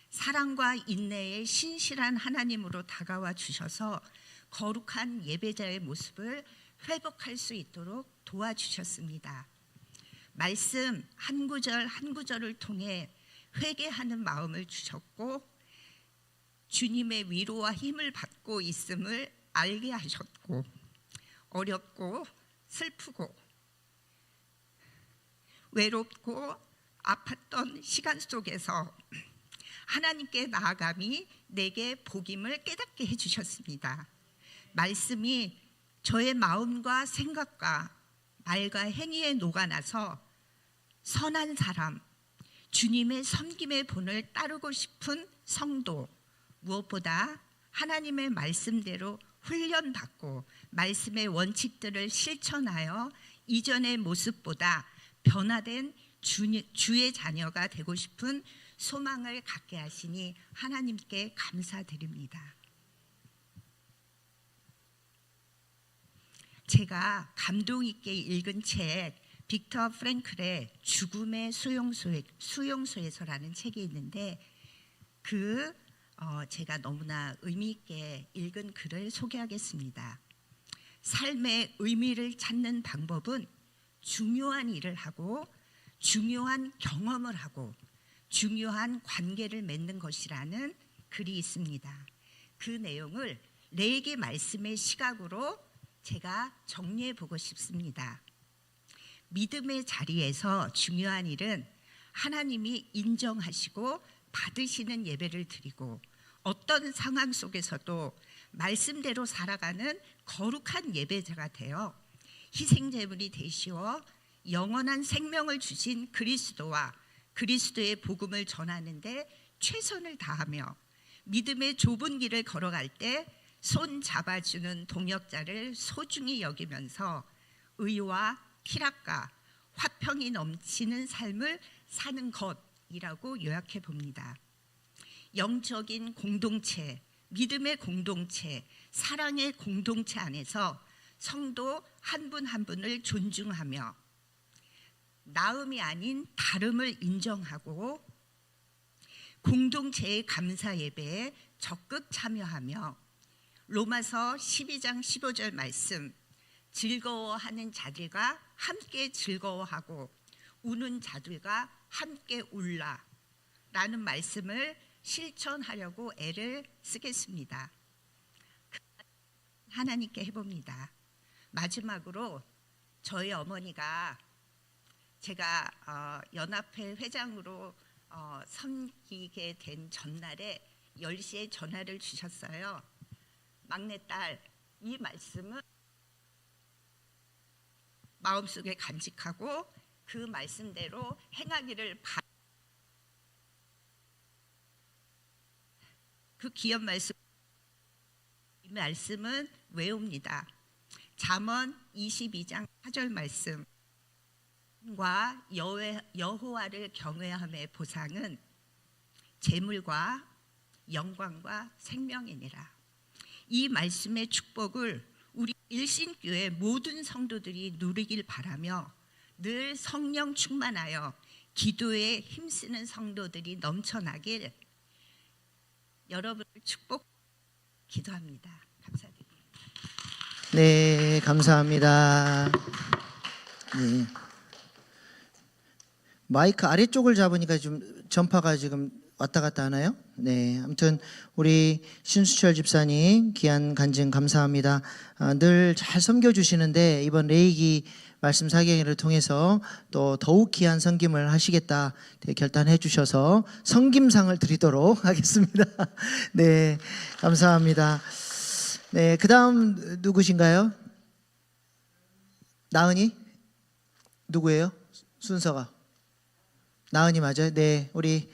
사랑과 인내의 신실한 하나님으로 다가와 주셔서 거룩한 예배자의 모습을 회복할 수 있도록 도와주셨습니다. 말씀 한 구절 한 구절을 통해 회개하는 마음을 주셨고 주님의 위로와 힘을 받고 있음을 알게 하셨고 어렵고 슬프고 외롭고 아팠던 시간 속에서 하나님께 나아감이 내게 복임을 깨닫게 해주셨습니다. 말씀이 저의 마음과 생각과 말과 행위에 녹아나서 선한 사람, 주님의 섬김의 본을 따르고 싶은 성도, 무엇보다 하나님의 말씀대로 훈련받고 말씀의 원칙들을 실천하여 이전의 모습보다 변화된 주의 자녀가 되고 싶은 소망을 갖게 하시니 하나님께 감사드립니다. 제가 감동 있게 읽은 책 빅터 프랭클의 죽음의 수용소에서라는 책이 있는데 제가 너무나 의미 있게 읽은 글을 소개하겠습니다. 삶의 의미를 찾는 방법은 중요한 일을 하고 중요한 경험을 하고 중요한 관계를 맺는 것이라는 글이 있습니다. 그 내용을 레위기 말씀의 시각으로 제가 정리해 보고 싶습니다. 믿음의 자리에서 중요한 일은 하나님이 인정하시고 받으시는 예배를 드리고 어떤 상황 속에서도 말씀대로 살아가는 거룩한 예배자가 되어 희생제물이 되시어 영원한 생명을 주신 그리스도와 그리스도의 복음을 전하는데 최선을 다하며 믿음의 좁은 길을 걸어갈 때 손 잡아주는 동역자를 소중히 여기면서 의와 희락과 화평이 넘치는 삶을 사는 것이라고 요약해 봅니다. 영적인 공동체, 믿음의 공동체, 사랑의 공동체 안에서 성도 한 분 한 분을 존중하며 나음이 아닌 다름을 인정하고 공동체의 감사 예배에 적극 참여하며 로마서 12장 15절 말씀, 즐거워하는 자들과 함께 즐거워하고 우는 자들과 함께 울라 라는 말씀을 실천하려고 애를 쓰겠습니다. 하나님께 해봅니다. 마지막으로 저희 어머니가 제가 연합회 회장으로 섬기게 된 전날에 10시에 전화를 주셨어요. 막내딸, 이 말씀은 마음속에 간직하고 그 말씀대로 행하기를 그 귀한 말씀, 이 말씀은 외웁니다. 잠언 22장 4절 말씀과 여호와를 경외함의 보상은 재물과 영광과 생명이니라. 이 말씀의 축복을 우리 일신교회 모든 성도들이 누리길 바라며 늘 성령 충만하여 기도에 힘쓰는 성도들이 넘쳐나길 여러분을 축복 기도합니다. 감사드립니다. 네, 감사합니다. 네. 마이크 아래쪽을 잡으니까 좀 전파가 지금 왔다 갔다 하나요? 네, 아무튼 우리 신수철 집사님 귀한 간증 감사합니다. 늘 잘 섬겨주시는데 이번 레이기 말씀 사경회를 통해서 또 더욱 귀한 섬김을 하시겠다 결단해 주셔서 섬김상을 드리도록 하겠습니다. 네, 감사합니다. 네, 그 다음 누구신가요? 나은이? 누구예요? 순서가? 나은이 맞아요? 네, 우리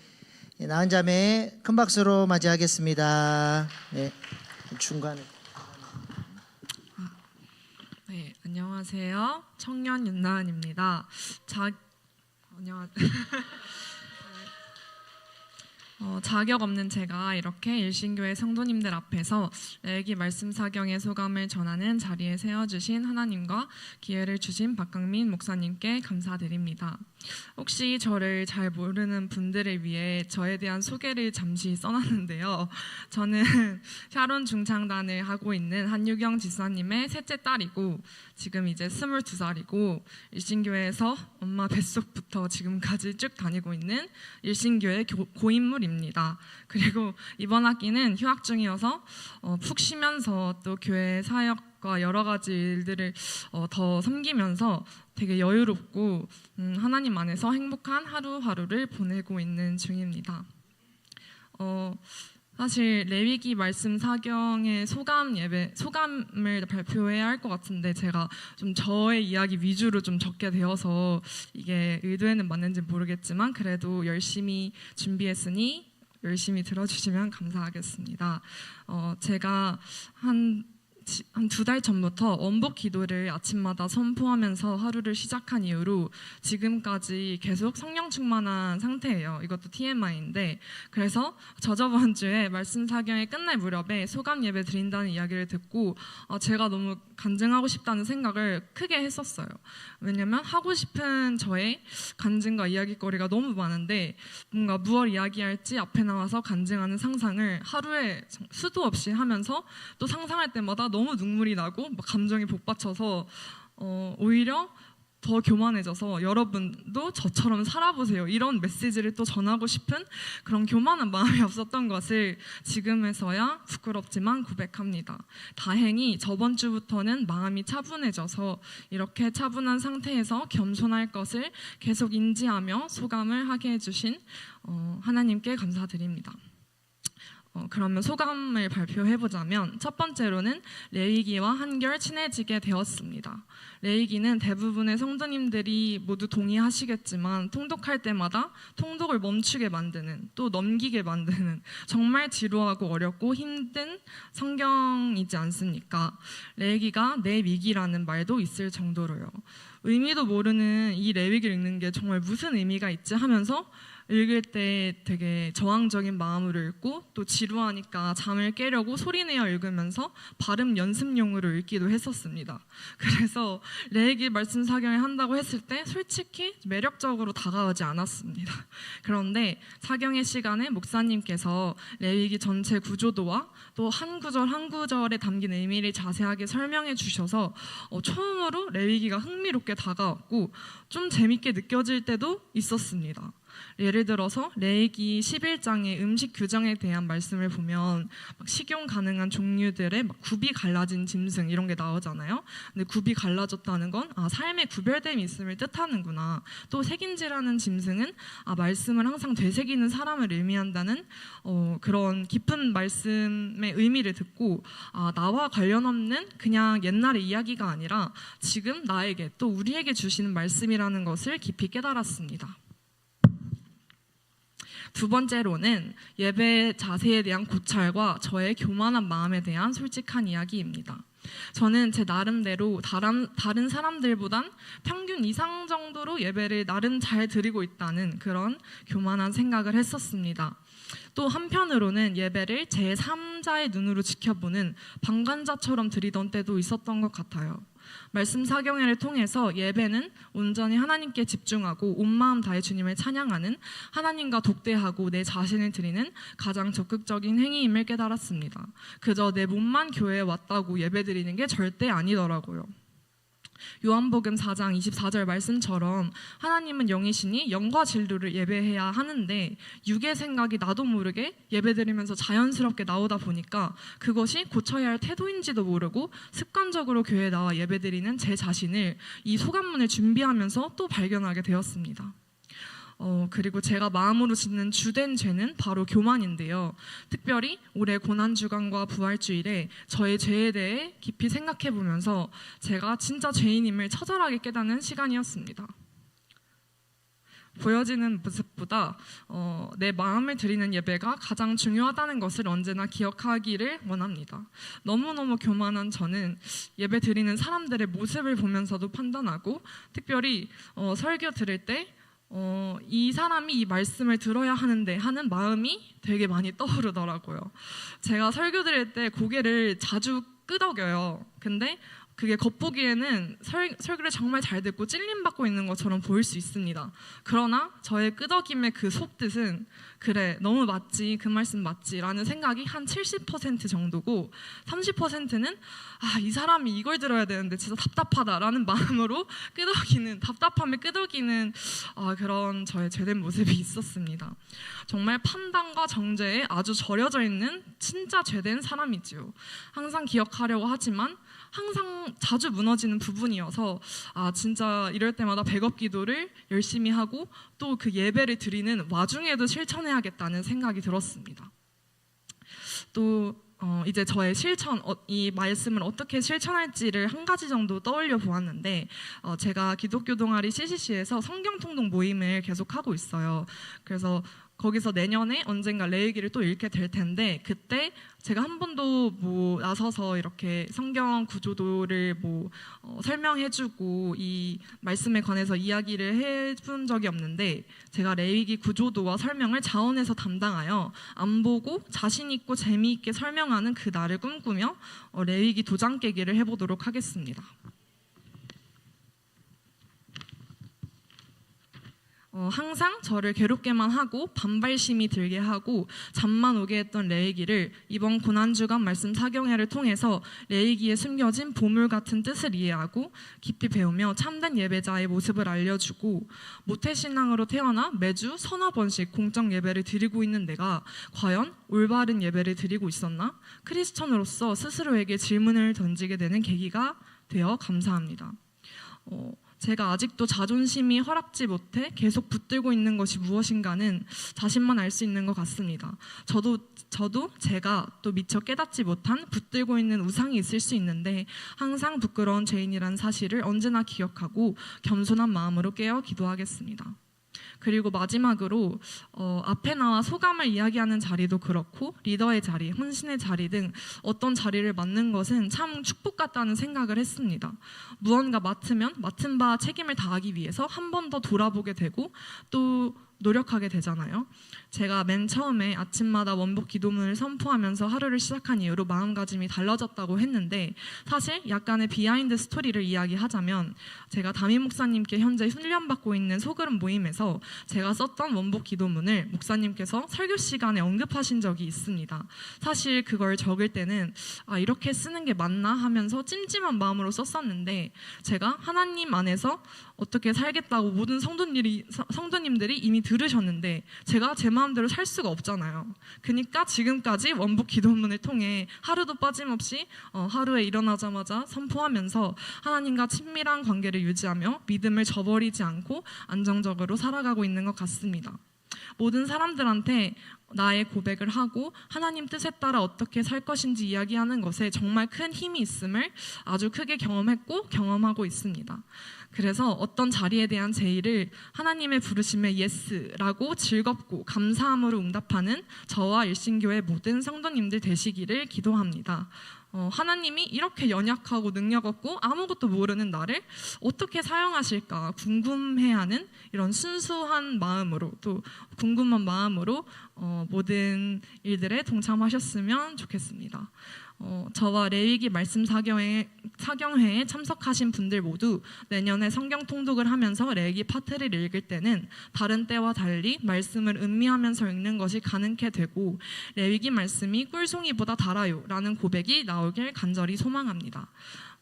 나은 자매 큰 박수로 맞이하겠습니다. 네, 중간에. 네, 안녕하세요. 청년 윤나은입니다. 안녕하세요. 자격 없는 제가 이렇게 일신교회 성도님들 앞에서 레이기 말씀 사경의 소감을 전하는 자리에 세워주신 하나님과 기회를 주신 박강민 목사님께 감사드립니다. 혹시 저를 잘 모르는 분들을 위해 저에 대한 소개를 잠시 써놨는데요. 저는 샤론 중창단을 하고 있는 한유경 집사님의 셋째 딸이고 지금 이제 22살이고 일신교회에서 엄마 뱃속부터 지금까지 쭉 다니고 있는 일신교회 고인물입니다. 그리고 이번 학기는 휴학 중이어서 푹 쉬면서 또 교회 사역과 여러 가지 일들을 더 섬기면서 되게 여유롭고 하나님 안에서 행복한 하루하루를 보내고 있는 중입니다. 사실 레위기 말씀 사경의 소감을 발표해야 할 것 같은데 제가 좀 저의 이야기 위주로 좀 적게 되어서 이게 의도에는 맞는지 모르겠지만 그래도 열심히 준비했으니 열심히 들어주시면 감사하겠습니다. 제가 한 2달 전부터 원복 기도를 아침마다 선포하면서 하루를 시작한 이후로 지금까지 계속 성령 충만한 상태예요. 이것도 TMI인데 그래서 저저번 주에 말씀 사경이 끝날 무렵에 소감 예배 드린다는 이야기를 듣고 제가 너무 간증하고 싶다는 생각을 크게 했었어요. 왜냐면 하고 싶은 저의 간증과 이야기거리가 너무 많은데 뭔가 무엇 이야기할지 앞에 나와서 간증하는 상상을 하루에 수도 없이 하면서 또 상상할 때마다 너무 눈물이 나고 감정이 복받쳐서 오히려 더 교만해져서 여러분도 저처럼 살아보세요 이런 메시지를 또 전하고 싶은 그런 교만한 마음이 없었던 것을 지금에서야 부끄럽지만 고백합니다. 다행히 저번 주부터는 마음이 차분해져서 이렇게 차분한 상태에서 겸손할 것을 계속 인지하며 소감을 하게 해주신 하나님께 감사드립니다. 그러면 소감을 발표해보자면 첫 번째로는 레위기와 한결 친해지게 되었습니다. 레위기는 대부분의 성도님들이 모두 동의하시겠지만 통독할 때마다 통독을 멈추게 만드는 또 넘기게 만드는 정말 지루하고 어렵고 힘든 성경이지 않습니까? 레위기가 내 위기라는 말도 있을 정도로요. 의미도 모르는 이 레위기를 읽는 게 정말 무슨 의미가 있지 하면서 읽을 때 되게 저항적인 마음으로 읽고 또 지루하니까 잠을 깨려고 소리내어 읽으면서 발음 연습용으로 읽기도 했었습니다. 그래서 레위기 말씀 사경을 한다고 했을 때 솔직히 매력적으로 다가오지 않았습니다. 그런데 사경의 시간에 목사님께서 레위기 전체 구조도와 또 한 구절 한 구절에 담긴 의미를 자세하게 설명해 주셔서 처음으로 레위기가 흥미롭게 다가왔고 좀 재밌게 느껴질 때도 있었습니다. 예를 들어서 레위기 11장의 음식 규정에 대한 말씀을 보면 막 식용 가능한 종류들의 막 굽이 갈라진 짐승 이런 게 나오잖아요. 근데 굽이 갈라졌다는 건 삶의 구별됨이 있음을 뜻하는구나. 또 색인지라는 짐승은 말씀을 항상 되새기는 사람을 의미한다는 그런 깊은 말씀의 의미를 듣고 나와 관련 없는 그냥 옛날의 이야기가 아니라 지금 나에게 또 우리에게 주시는 말씀이라는 것을 깊이 깨달았습니다. 두 번째로는 예배 자세에 대한 고찰과 저의 교만한 마음에 대한 솔직한 이야기입니다. 저는 제 나름대로 다른 사람들보단 평균 이상 정도로 예배를 나름 잘 드리고 있다는 그런 교만한 생각을 했었습니다. 또 한편으로는 예배를 제3자의 눈으로 지켜보는 방관자처럼 드리던 때도 있었던 것 같아요. 말씀 사경회를 통해서 예배는 온전히 하나님께 집중하고 온 마음 다해 주님을 찬양하는 하나님과 독대하고 내 자신을 드리는 가장 적극적인 행위임을 깨달았습니다. 그저 내 몸만 교회에 왔다고 예배 드리는 게 절대 아니더라고요. 요한복음 4장 24절 말씀처럼 하나님은 영이시니 영과 진리를 예배해야 하는데 육의 생각이 나도 모르게 예배드리면서 자연스럽게 나오다 보니까 그것이 고쳐야 할 태도인지도 모르고 습관적으로 교회에 나와 예배드리는 제 자신을 이 소감문을 준비하면서 또 발견하게 되었습니다. 그리고 제가 마음으로 짓는 주된 죄는 바로 교만인데요. 특별히 올해 고난주간과 부활주일에 저의 죄에 대해 깊이 생각해보면서 제가 진짜 죄인임을 처절하게 깨닫는 시간이었습니다. 보여지는 모습보다 내 마음을 드리는 예배가 가장 중요하다는 것을 언제나 기억하기를 원합니다. 너무너무 교만한 저는 예배 드리는 사람들의 모습을 보면서도 판단하고 특별히 설교 들을 때 이 사람이 이 말씀을 들어야 하는데 하는 마음이 되게 많이 떠오르더라고요. 제가 설교 드릴 때 고개를 자주 끄덕여요. 근데 그게 겉보기에는 설교를 정말 잘 듣고 찔림받고 있는 것처럼 보일 수 있습니다. 그러나 저의 끄덕임의 그 속뜻은 그래 너무 맞지 그 말씀 맞지 라는 생각이 한 70% 정도고 30%는 이 사람이 이걸 들어야 되는데 진짜 답답하다라는 마음으로 답답함에 끄덕이는 그런 저의 죄된 모습이 있었습니다. 정말 판단과 정죄에 아주 절여져 있는 진짜 죄된 사람이지요. 항상 기억하려고 하지만 항상 자주 무너지는 부분이어서 진짜 이럴 때마다 백업 기도를 열심히 하고 또 그 예배를 드리는 와중에도 실천해야겠다는 생각이 들었습니다. 또 이제 저의 실천, 이 말씀을 어떻게 실천할지를 한 가지 정도 떠올려 보았는데 제가 기독교 동아리 CCC에서 성경 통독 모임을 계속하고 있어요. 그래서 거기서 내년에 언젠가 레위기를 또 읽게 될 텐데 그때 제가 한 번도 나서서 이렇게 성경 구조도를 설명해주고 이 말씀에 관해서 이야기를 해본 적이 없는데 제가 레위기 구조도와 설명을 자원에서 담당하여 안 보고 자신 있고 재미있게 설명하는 그 날을 꿈꾸며 레위기 도장 깨기를 해보도록 하겠습니다. 항상 저를 괴롭게만 하고 반발심이 들게 하고 잠만 오게 했던 레위기를 이번 고난주간 말씀 사경회를 통해서 레위기에 숨겨진 보물 같은 뜻을 이해하고 깊이 배우며 참된 예배자의 모습을 알려주고 모태신앙으로 태어나 매주 서너 번씩 공적 예배를 드리고 있는 내가 과연 올바른 예배를 드리고 있었나? 크리스천으로서 스스로에게 질문을 던지게 되는 계기가 되어 감사합니다. 제가 아직도 자존심이 허락지 못해 계속 붙들고 있는 것이 무엇인가는 자신만 알 수 있는 것 같습니다. 저도 제가 또 미처 깨닫지 못한 붙들고 있는 우상이 있을 수 있는데 항상 부끄러운 죄인이라는 사실을 언제나 기억하고 겸손한 마음으로 깨어 기도하겠습니다. 그리고 마지막으로 앞에 나와 소감을 이야기하는 자리도 그렇고 리더의 자리, 헌신의 자리 등 어떤 자리를 맡는 것은 참 축복 같다는 생각을 했습니다. 무언가 맡으면 맡은 바 책임을 다하기 위해서 한 번 더 돌아보게 되고 또 노력하게 되잖아요. 제가 맨 처음에 아침마다 원복 기도문을 선포하면서 하루를 시작한 이후로 마음가짐이 달라졌다고 했는데, 사실 약간의 비하인드 스토리를 이야기하자면 제가 담임 목사님께 현재 훈련받고 있는 소그룹 모임에서 제가 썼던 원복 기도문을 목사님께서 설교 시간에 언급하신 적이 있습니다. 사실 그걸 적을 때는 이렇게 쓰는 게 맞나 하면서 찜찜한 마음으로 썼었는데, 제가 하나님 안에서 어떻게 살겠다고 모든 성도님들이 이미 들으셨는데 제가 제 마음대로 살 수가 없잖아요. 그러니까 지금까지 원복 기도문을 통해 하루도 빠짐없이 하루에 일어나자마자 선포하면서 하나님과 친밀한 관계를 유지하며 믿음을 저버리지 않고 안정적으로 살아가고 있는 것 같습니다. 모든 사람들한테 나의 고백을 하고 하나님 뜻에 따라 어떻게 살 것인지 이야기하는 것에 정말 큰 힘이 있음을 아주 크게 경험했고 경험하고 있습니다. 그래서 어떤 자리에 대한 제의를 하나님의 부르심에 예스라고 즐겁고 감사함으로 응답하는 저와 일신교회 모든 성도님들 되시기를 기도합니다. 하나님이 이렇게 연약하고 능력 없고 아무것도 모르는 나를 어떻게 사용하실까 궁금해하는 이런 순수한 마음으로, 또 궁금한 마음으로 모든 일들에 동참하셨으면 좋겠습니다. 저와 레위기 말씀 사경회에 참석하신 분들 모두 내년에 성경 통독을 하면서 레위기 파트를 읽을 때는 다른 때와 달리 말씀을 음미하면서 읽는 것이 가능케 되고, 레위기 말씀이 꿀송이보다 달아요 라는 고백이 나오길 간절히 소망합니다.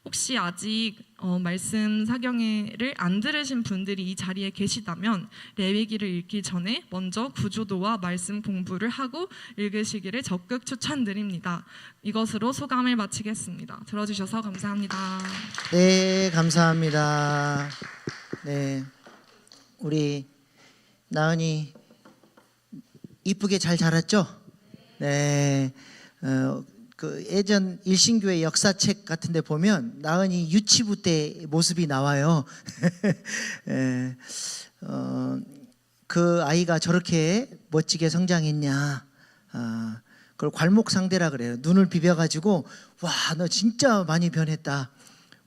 혹시 아직 말씀 사경회를 안 들으신 분들이 이 자리에 계시다면 레위기를 읽기 전에 먼저 구조도와 말씀 공부를 하고 읽으시기를 적극 추천드립니다. 이것으로 소감을 마치겠습니다. 들어주셔서 감사합니다. 네, 감사합니다. 네, 우리 나은이 이쁘게 잘 자랐죠? 네. 그 예전 일신교회 역사책 같은 데 보면 나은이 유치부 때 모습이 나와요. 그 아이가 저렇게 멋지게 성장했냐. 그걸 괄목상대라 그래요. 눈을 비벼가지고 와, 너 진짜 많이 변했다.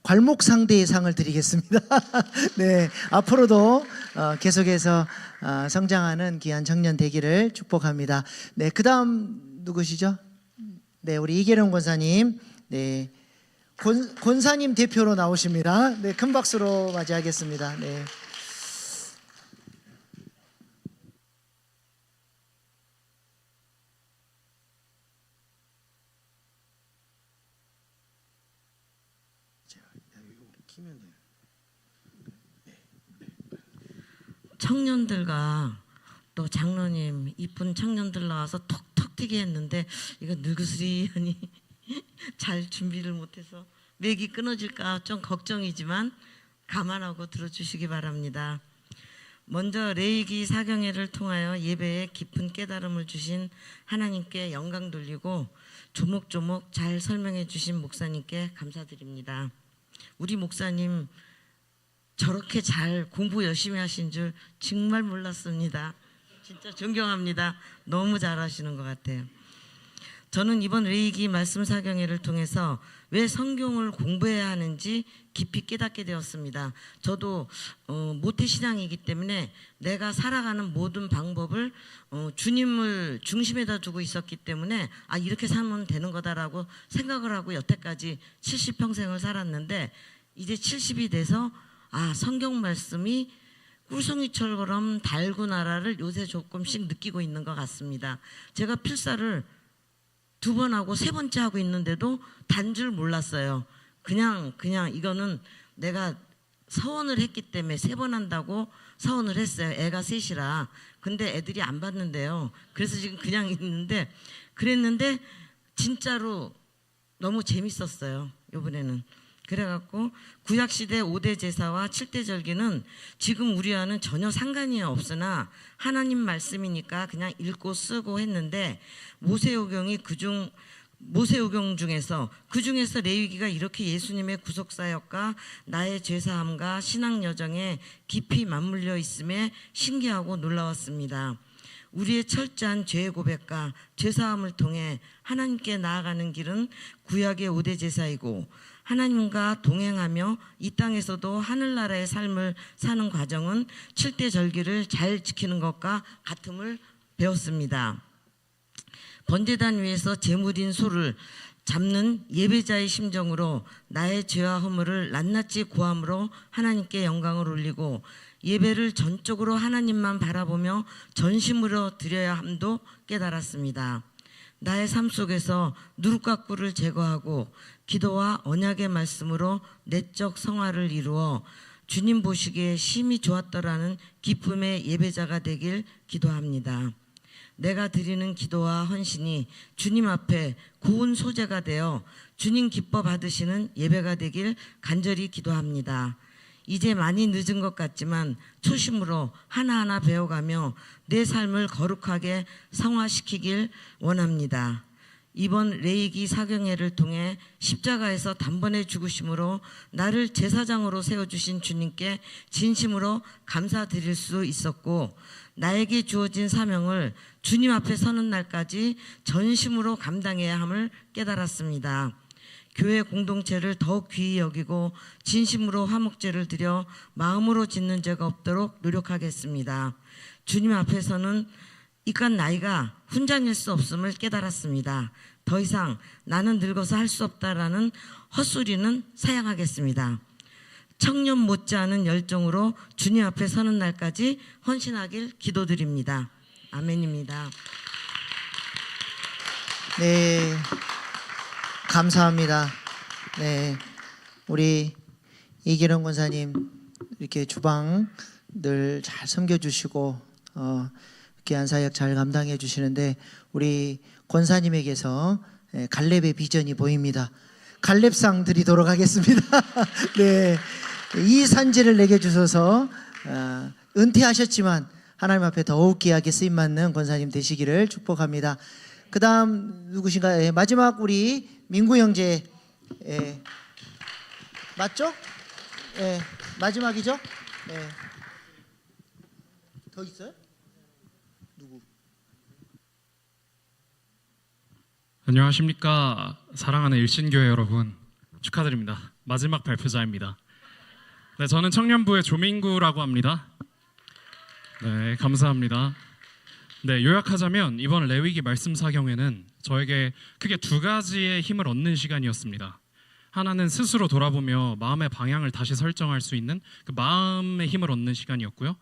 괄목상대의 상을 드리겠습니다. 네, 앞으로도 계속해서 성장하는 귀한 청년 되기를 축복합니다. 네, 그 다음 누구시죠? 네, 우리 이계룡 권사님, 네, 권사님 대표로 나오십니다. 네, 큰 박수로 맞이하겠습니다. 네. 청년들과 또 장로님 이쁜 청년들 나와서 톡톡 튀게 했는데 이거 늙으스리하니 잘 준비를 못해서 맥이 끊어질까 좀 걱정이지만 감안하고 들어주시기 바랍니다. 먼저 레위기 사경회를 통하여 예배에 깊은 깨달음을 주신 하나님께 영광 돌리고 조목조목 잘 설명해 주신 목사님께 감사드립니다. 우리 목사님 저렇게 잘 공부 열심히 하신 줄 정말 몰랐습니다. 진짜 존경합니다. 너무 잘하시는 것 같아요. 저는 이번 레위기 말씀 사경회를 통해서 왜 성경을 공부해야 하는지 깊이 깨닫게 되었습니다. 저도 모태신앙이기 때문에 내가 살아가는 모든 방법을 주님을 중심에다 두고 있었기 때문에 이렇게 살면 되는 거다라고 생각을 하고 여태까지 70평생을 살았는데, 이제 70이 돼서 성경 말씀이 꿀송이처럼 달구나라를 요새 조금씩 느끼고 있는 것 같습니다. 제가 필사를 2번 하고 3번째 하고 있는데도 단 줄 몰랐어요. 그냥 이거는 내가 서원을 했기 때문에 3번 한다고 서원을 했어요. 애가 3이라. 근데 애들이 안 받는데요. 그래서 지금 그냥 있는데, 그랬는데 진짜로 너무 재밌었어요. 이번에는. 그래갖고 구약시대 5대 제사와 7대 절기는 지금 우리와는 전혀 상관이 없으나 하나님 말씀이니까 그냥 읽고 쓰고 했는데, 모세오경 중에서 그중에서 레위기가 이렇게 예수님의 구속사역과 나의 죄사함과 신앙 여정에 깊이 맞물려 있음에 신기하고 놀라웠습니다. 우리의 철저한 죄의 고백과 죄사함을 통해 하나님께 나아가는 길은 구약의 5대 제사이고 하나님과 동행하며 이 땅에서도 하늘나라의 삶을 사는 과정은 7대 절기를 잘 지키는 것과 같음을 배웠습니다. 번제단 위에서 제물인 소를 잡는 예배자의 심정으로 나의 죄와 허물을 낱낱이 고함으로 하나님께 영광을 올리고 예배를 전적으로 하나님만 바라보며 전심으로 드려야 함도 깨달았습니다. 나의 삶 속에서 누룩과 꿀을 제거하고 기도와 언약의 말씀으로 내적 성화를 이루어 주님 보시기에 심히 좋았더라는 기쁨의 예배자가 되길 기도합니다. 내가 드리는 기도와 헌신이 주님 앞에 고운 소재가 되어 주님 기뻐 받으시는 예배가 되길 간절히 기도합니다. 이제 많이 늦은 것 같지만 초심으로 하나하나 배워가며 내 삶을 거룩하게 성화시키길 원합니다. 이번 레위기 사경회를 통해 십자가에서 단번에 죽으심으로 나를 제사장으로 세워주신 주님께 진심으로 감사드릴 수 있었고, 나에게 주어진 사명을 주님 앞에 서는 날까지 전심으로 감당해야 함을 깨달았습니다. 교회 공동체를 더욱 귀히 여기고 진심으로 화목제를 드려 마음으로 짓는 죄가 없도록 노력하겠습니다. 주님 앞에서는 이깟 나이가 훈장일 수 없음을 깨달았습니다. 더 이상 나는 늙어서 할 수 없다라는 헛소리는 사양하겠습니다. 청년 못지않은 열정으로 주님 앞에 서는 날까지 헌신하길 기도드립니다. 아멘입니다. 네, 감사합니다. 네, 우리 이기령 권사님 이렇게 주방 늘 잘 섬겨주시고 귀한 사역 잘 감당해 주시는데, 우리 권사님에게서 갈렙의 비전이 보입니다. 갈렙상 드리도록 하겠습니다. 네, 이 산지를 내게 주셔서 은퇴하셨지만 하나님 앞에 더욱 귀하게 쓰임받는 권사님 되시기를 축복합니다. 그 다음 누구신가요? 예, 마지막 우리 민구 형제, 예, 맞죠? 예, 마지막이죠? 예. 더 있어요? 누구? 안녕하십니까. 사랑하는 일신교회 여러분, 축하드립니다. 마지막 발표자입니다. 네, 저는 청년부의 조민구라고 합니다. 네, 감사합니다. 네, 요약하자면 이번 레위기 말씀 사경회는 저에게 크게 두 가지의 힘을 얻는 시간이었습니다. 하나는 스스로 돌아보며 마음의 방향을 다시 설정할 수 있는 그 마음의 힘을 얻는 시간이었고요.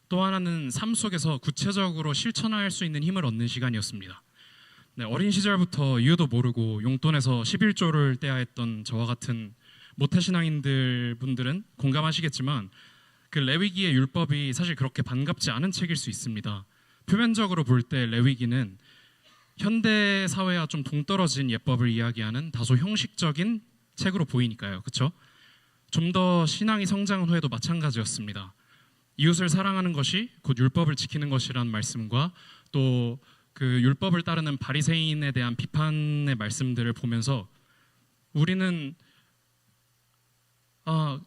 또 하나는 삶 속에서 구체적으로 실천할 수 있는 힘을 얻는 시간이었습니다. 네, 어린 시절부터 이유도 모르고 용돈에서 11조를 떼야 했던 저와 같은 모태신앙인들 분들은 공감하시겠지만, 그 레위기의 율법이 사실 그렇게 반갑지 않은 책일 수 있습니다. 표면적으로 볼 때 레위기는 현대 사회와 좀 동떨어진 예법을 이야기하는 다소 형식적인 책으로 보이니까요. 그렇죠? 좀 더 신앙이 성장한 후에도 마찬가지였습니다. 이웃을 사랑하는 것이 곧 율법을 지키는 것이라는 말씀과 또 그 율법을 따르는 바리새인에 대한 비판의 말씀들을 보면서 우리는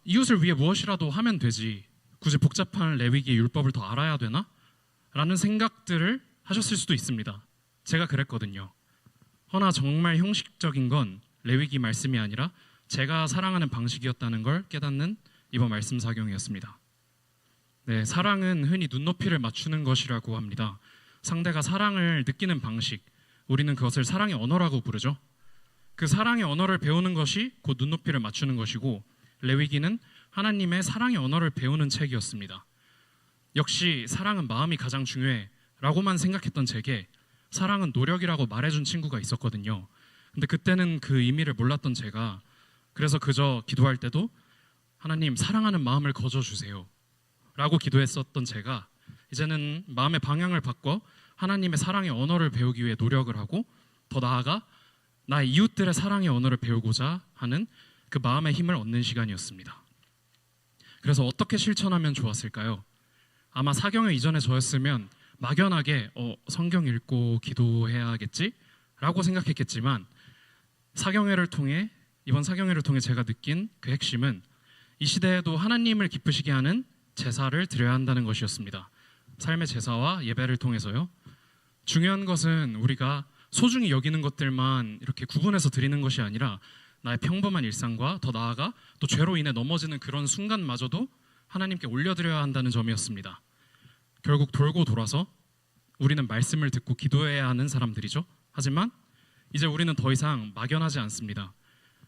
이웃을 위해 무엇이라도 하면 되지, 굳이 복잡한 레위기의 율법을 더 알아야 되나? 라는 생각들을 하셨을 수도 있습니다. 제가 그랬거든요. 허나 정말 형식적인 건 레위기 말씀이 아니라 제가 사랑하는 방식이었다는 걸 깨닫는 이번 말씀 사경이었습니다. 네, 사랑은 흔히 눈높이를 맞추는 것이라고 합니다. 상대가 사랑을 느끼는 방식, 우리는 그것을 사랑의 언어라고 부르죠. 그 사랑의 언어를 배우는 것이 곧 눈높이를 맞추는 것이고, 레위기는 하나님의 사랑의 언어를 배우는 책이었습니다. 역시 사랑은 마음이 가장 중요해 라고만 생각했던 제게 사랑은 노력이라고 말해준 친구가 있었거든요. 근데 그때는 그 의미를 몰랐던 제가, 그래서 그저 기도할 때도 하나님 사랑하는 마음을 거저주세요 라고 기도했었던 제가, 이제는 마음의 방향을 바꿔 하나님의 사랑의 언어를 배우기 위해 노력을 하고, 더 나아가 나의 이웃들의 사랑의 언어를 배우고자 하는 그 마음의 힘을 얻는 시간이었습니다. 그래서 어떻게 실천하면 좋았을까요? 아마 사경회 이전에 저였으면 막연하게 성경 읽고 기도해야겠지? 라고 생각했겠지만, 이번 사경회를 통해 제가 느낀 그 핵심은 이 시대에도 하나님을 기쁘시게 하는 제사를 드려야 한다는 것이었습니다. 삶의 제사와 예배를 통해서요. 중요한 것은 우리가 소중히 여기는 것들만 이렇게 구분해서 드리는 것이 아니라 나의 평범한 일상과 더 나아가 또 죄로 인해 넘어지는 그런 순간마저도 하나님께 올려드려야 한다는 점이었습니다. 결국 돌고 돌아서 우리는 말씀을 듣고 기도해야 하는 사람들이죠. 하지만 이제 우리는 더 이상 막연하지 않습니다.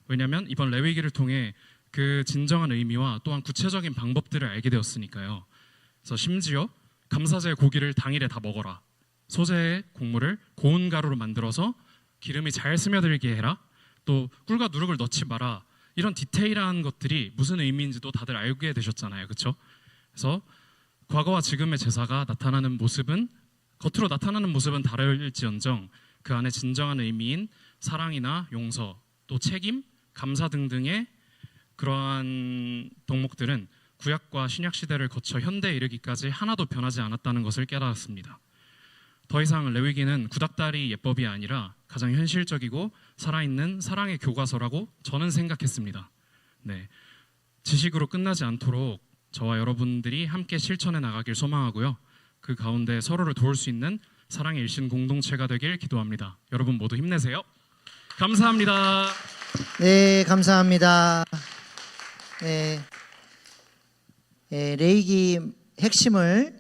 왜냐하면 이번 레위기를 통해 그 진정한 의미와 또한 구체적인 방법들을 알게 되었으니까요. 그래서 심지어 감사제의 고기를 당일에 다 먹어라, 소제의 곡물을 고운 가루로 만들어서 기름이 잘 스며들게 해라, 또 꿀과 누룩을 넣지 마라, 이런 디테일한 것들이 무슨 의미인지도 다들 알게 되셨잖아요. 그렇죠? 그래서 과거와 지금의 제사가 나타나는 모습은, 겉으로 나타나는 모습은 다를지언정 그 안에 진정한 의미인 사랑이나 용서, 또 책임, 감사 등등의 그러한 덕목들은 구약과 신약 시대를 거쳐 현대에 이르기까지 하나도 변하지 않았다는 것을 깨달았습니다. 더 이상 레위기는 구닥다리 예법이 아니라 가장 현실적이고 살아있는 사랑의 교과서라고 저는 생각했습니다. 네, 지식으로 끝나지 않도록 저와 여러분들이 함께 실천해 나가길 소망하고요. 그 가운데 서로를 도울 수 있는 사랑의 일신 공동체가 되길 기도합니다. 여러분 모두 힘내세요. 감사합니다. 네, 감사합니다. 네, 레위기 핵심을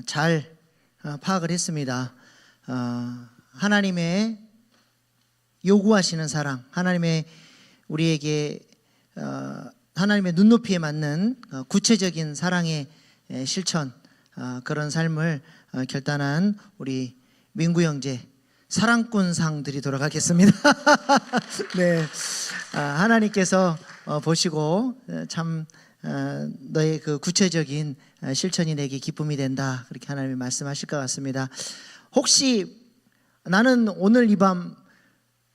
잘 파악을 했습니다. 하나님의 요구하시는 사랑, 하나님의 우리에게 하나님의 눈높이에 맞는 구체적인 사랑의 실천, 그런 삶을 결단한 우리 민구 형제 사랑꾼상들이 돌아가겠습니다. 네, 하나님께서 보시고 참 너의 그 구체적인 실천이 내게 기쁨이 된다, 그렇게 하나님이 말씀하실 것 같습니다. 혹시 나는 오늘 이 밤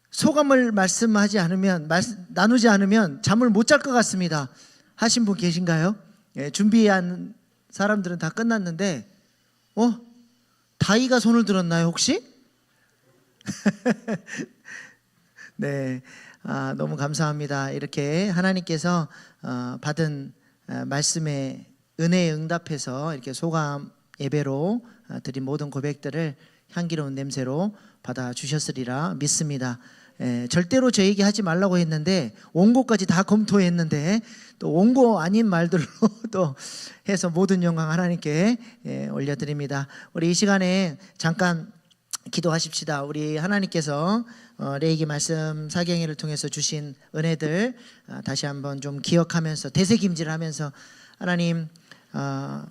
소감을 말씀하지 않으면, 나누지 않으면 잠을 못 잘 것 같습니다 하신 분 계신가요? 예, 준비한 사람들은 다 끝났는데 다이가 손을 들었나요 혹시? 네, 너무 감사합니다. 이렇게 하나님께서 받은 말씀의 은혜에 응답해서 이렇게 소감 예배로 드린 모든 고백들을 향기로운 냄새로 받아 주셨으리라 믿습니다. 절대로 저에게 하지 말라고 했는데 원고까지 다 검토했는데 또 원고 아닌 말들로 또 해서 모든 영광 하나님께 올려드립니다. 우리 이 시간에 잠깐 기도하십시다. 우리 하나님께서 레위기 말씀 사경회를 통해서 주신 은혜들 다시 한번 좀 기억하면서 되새김질하면서 하나님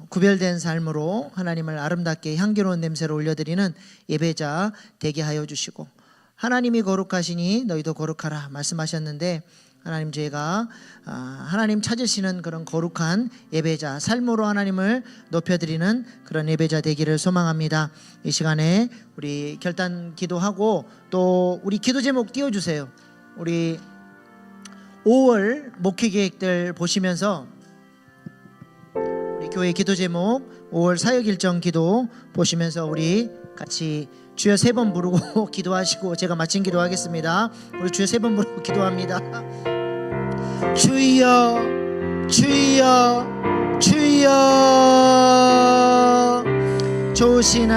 구별된 삶으로 하나님을 아름답게 향기로운 냄새로 올려드리는 예배자 되게 하여 주시고, 하나님이 거룩하시니 너희도 거룩하라 말씀하셨는데 하나님, 저희가 하나님 찾으시는 그런 거룩한 예배자, 삶으로 하나님을 높여드리는 그런 예배자 되기를 소망합니다. 이 시간에 우리 결단 기도하고 또 우리 기도 제목 띄워주세요. 우리 5월 목회 계획들 보시면서 우리 교회 기도 제목 5월 사역 일정 기도 보시면서 우리 같이 주여 3번 부르고 기도하시고 제가 마친 기도하겠습니다. 우리 주여 3번 부르고 기도합니다. 주여 주여 주여, 좋으신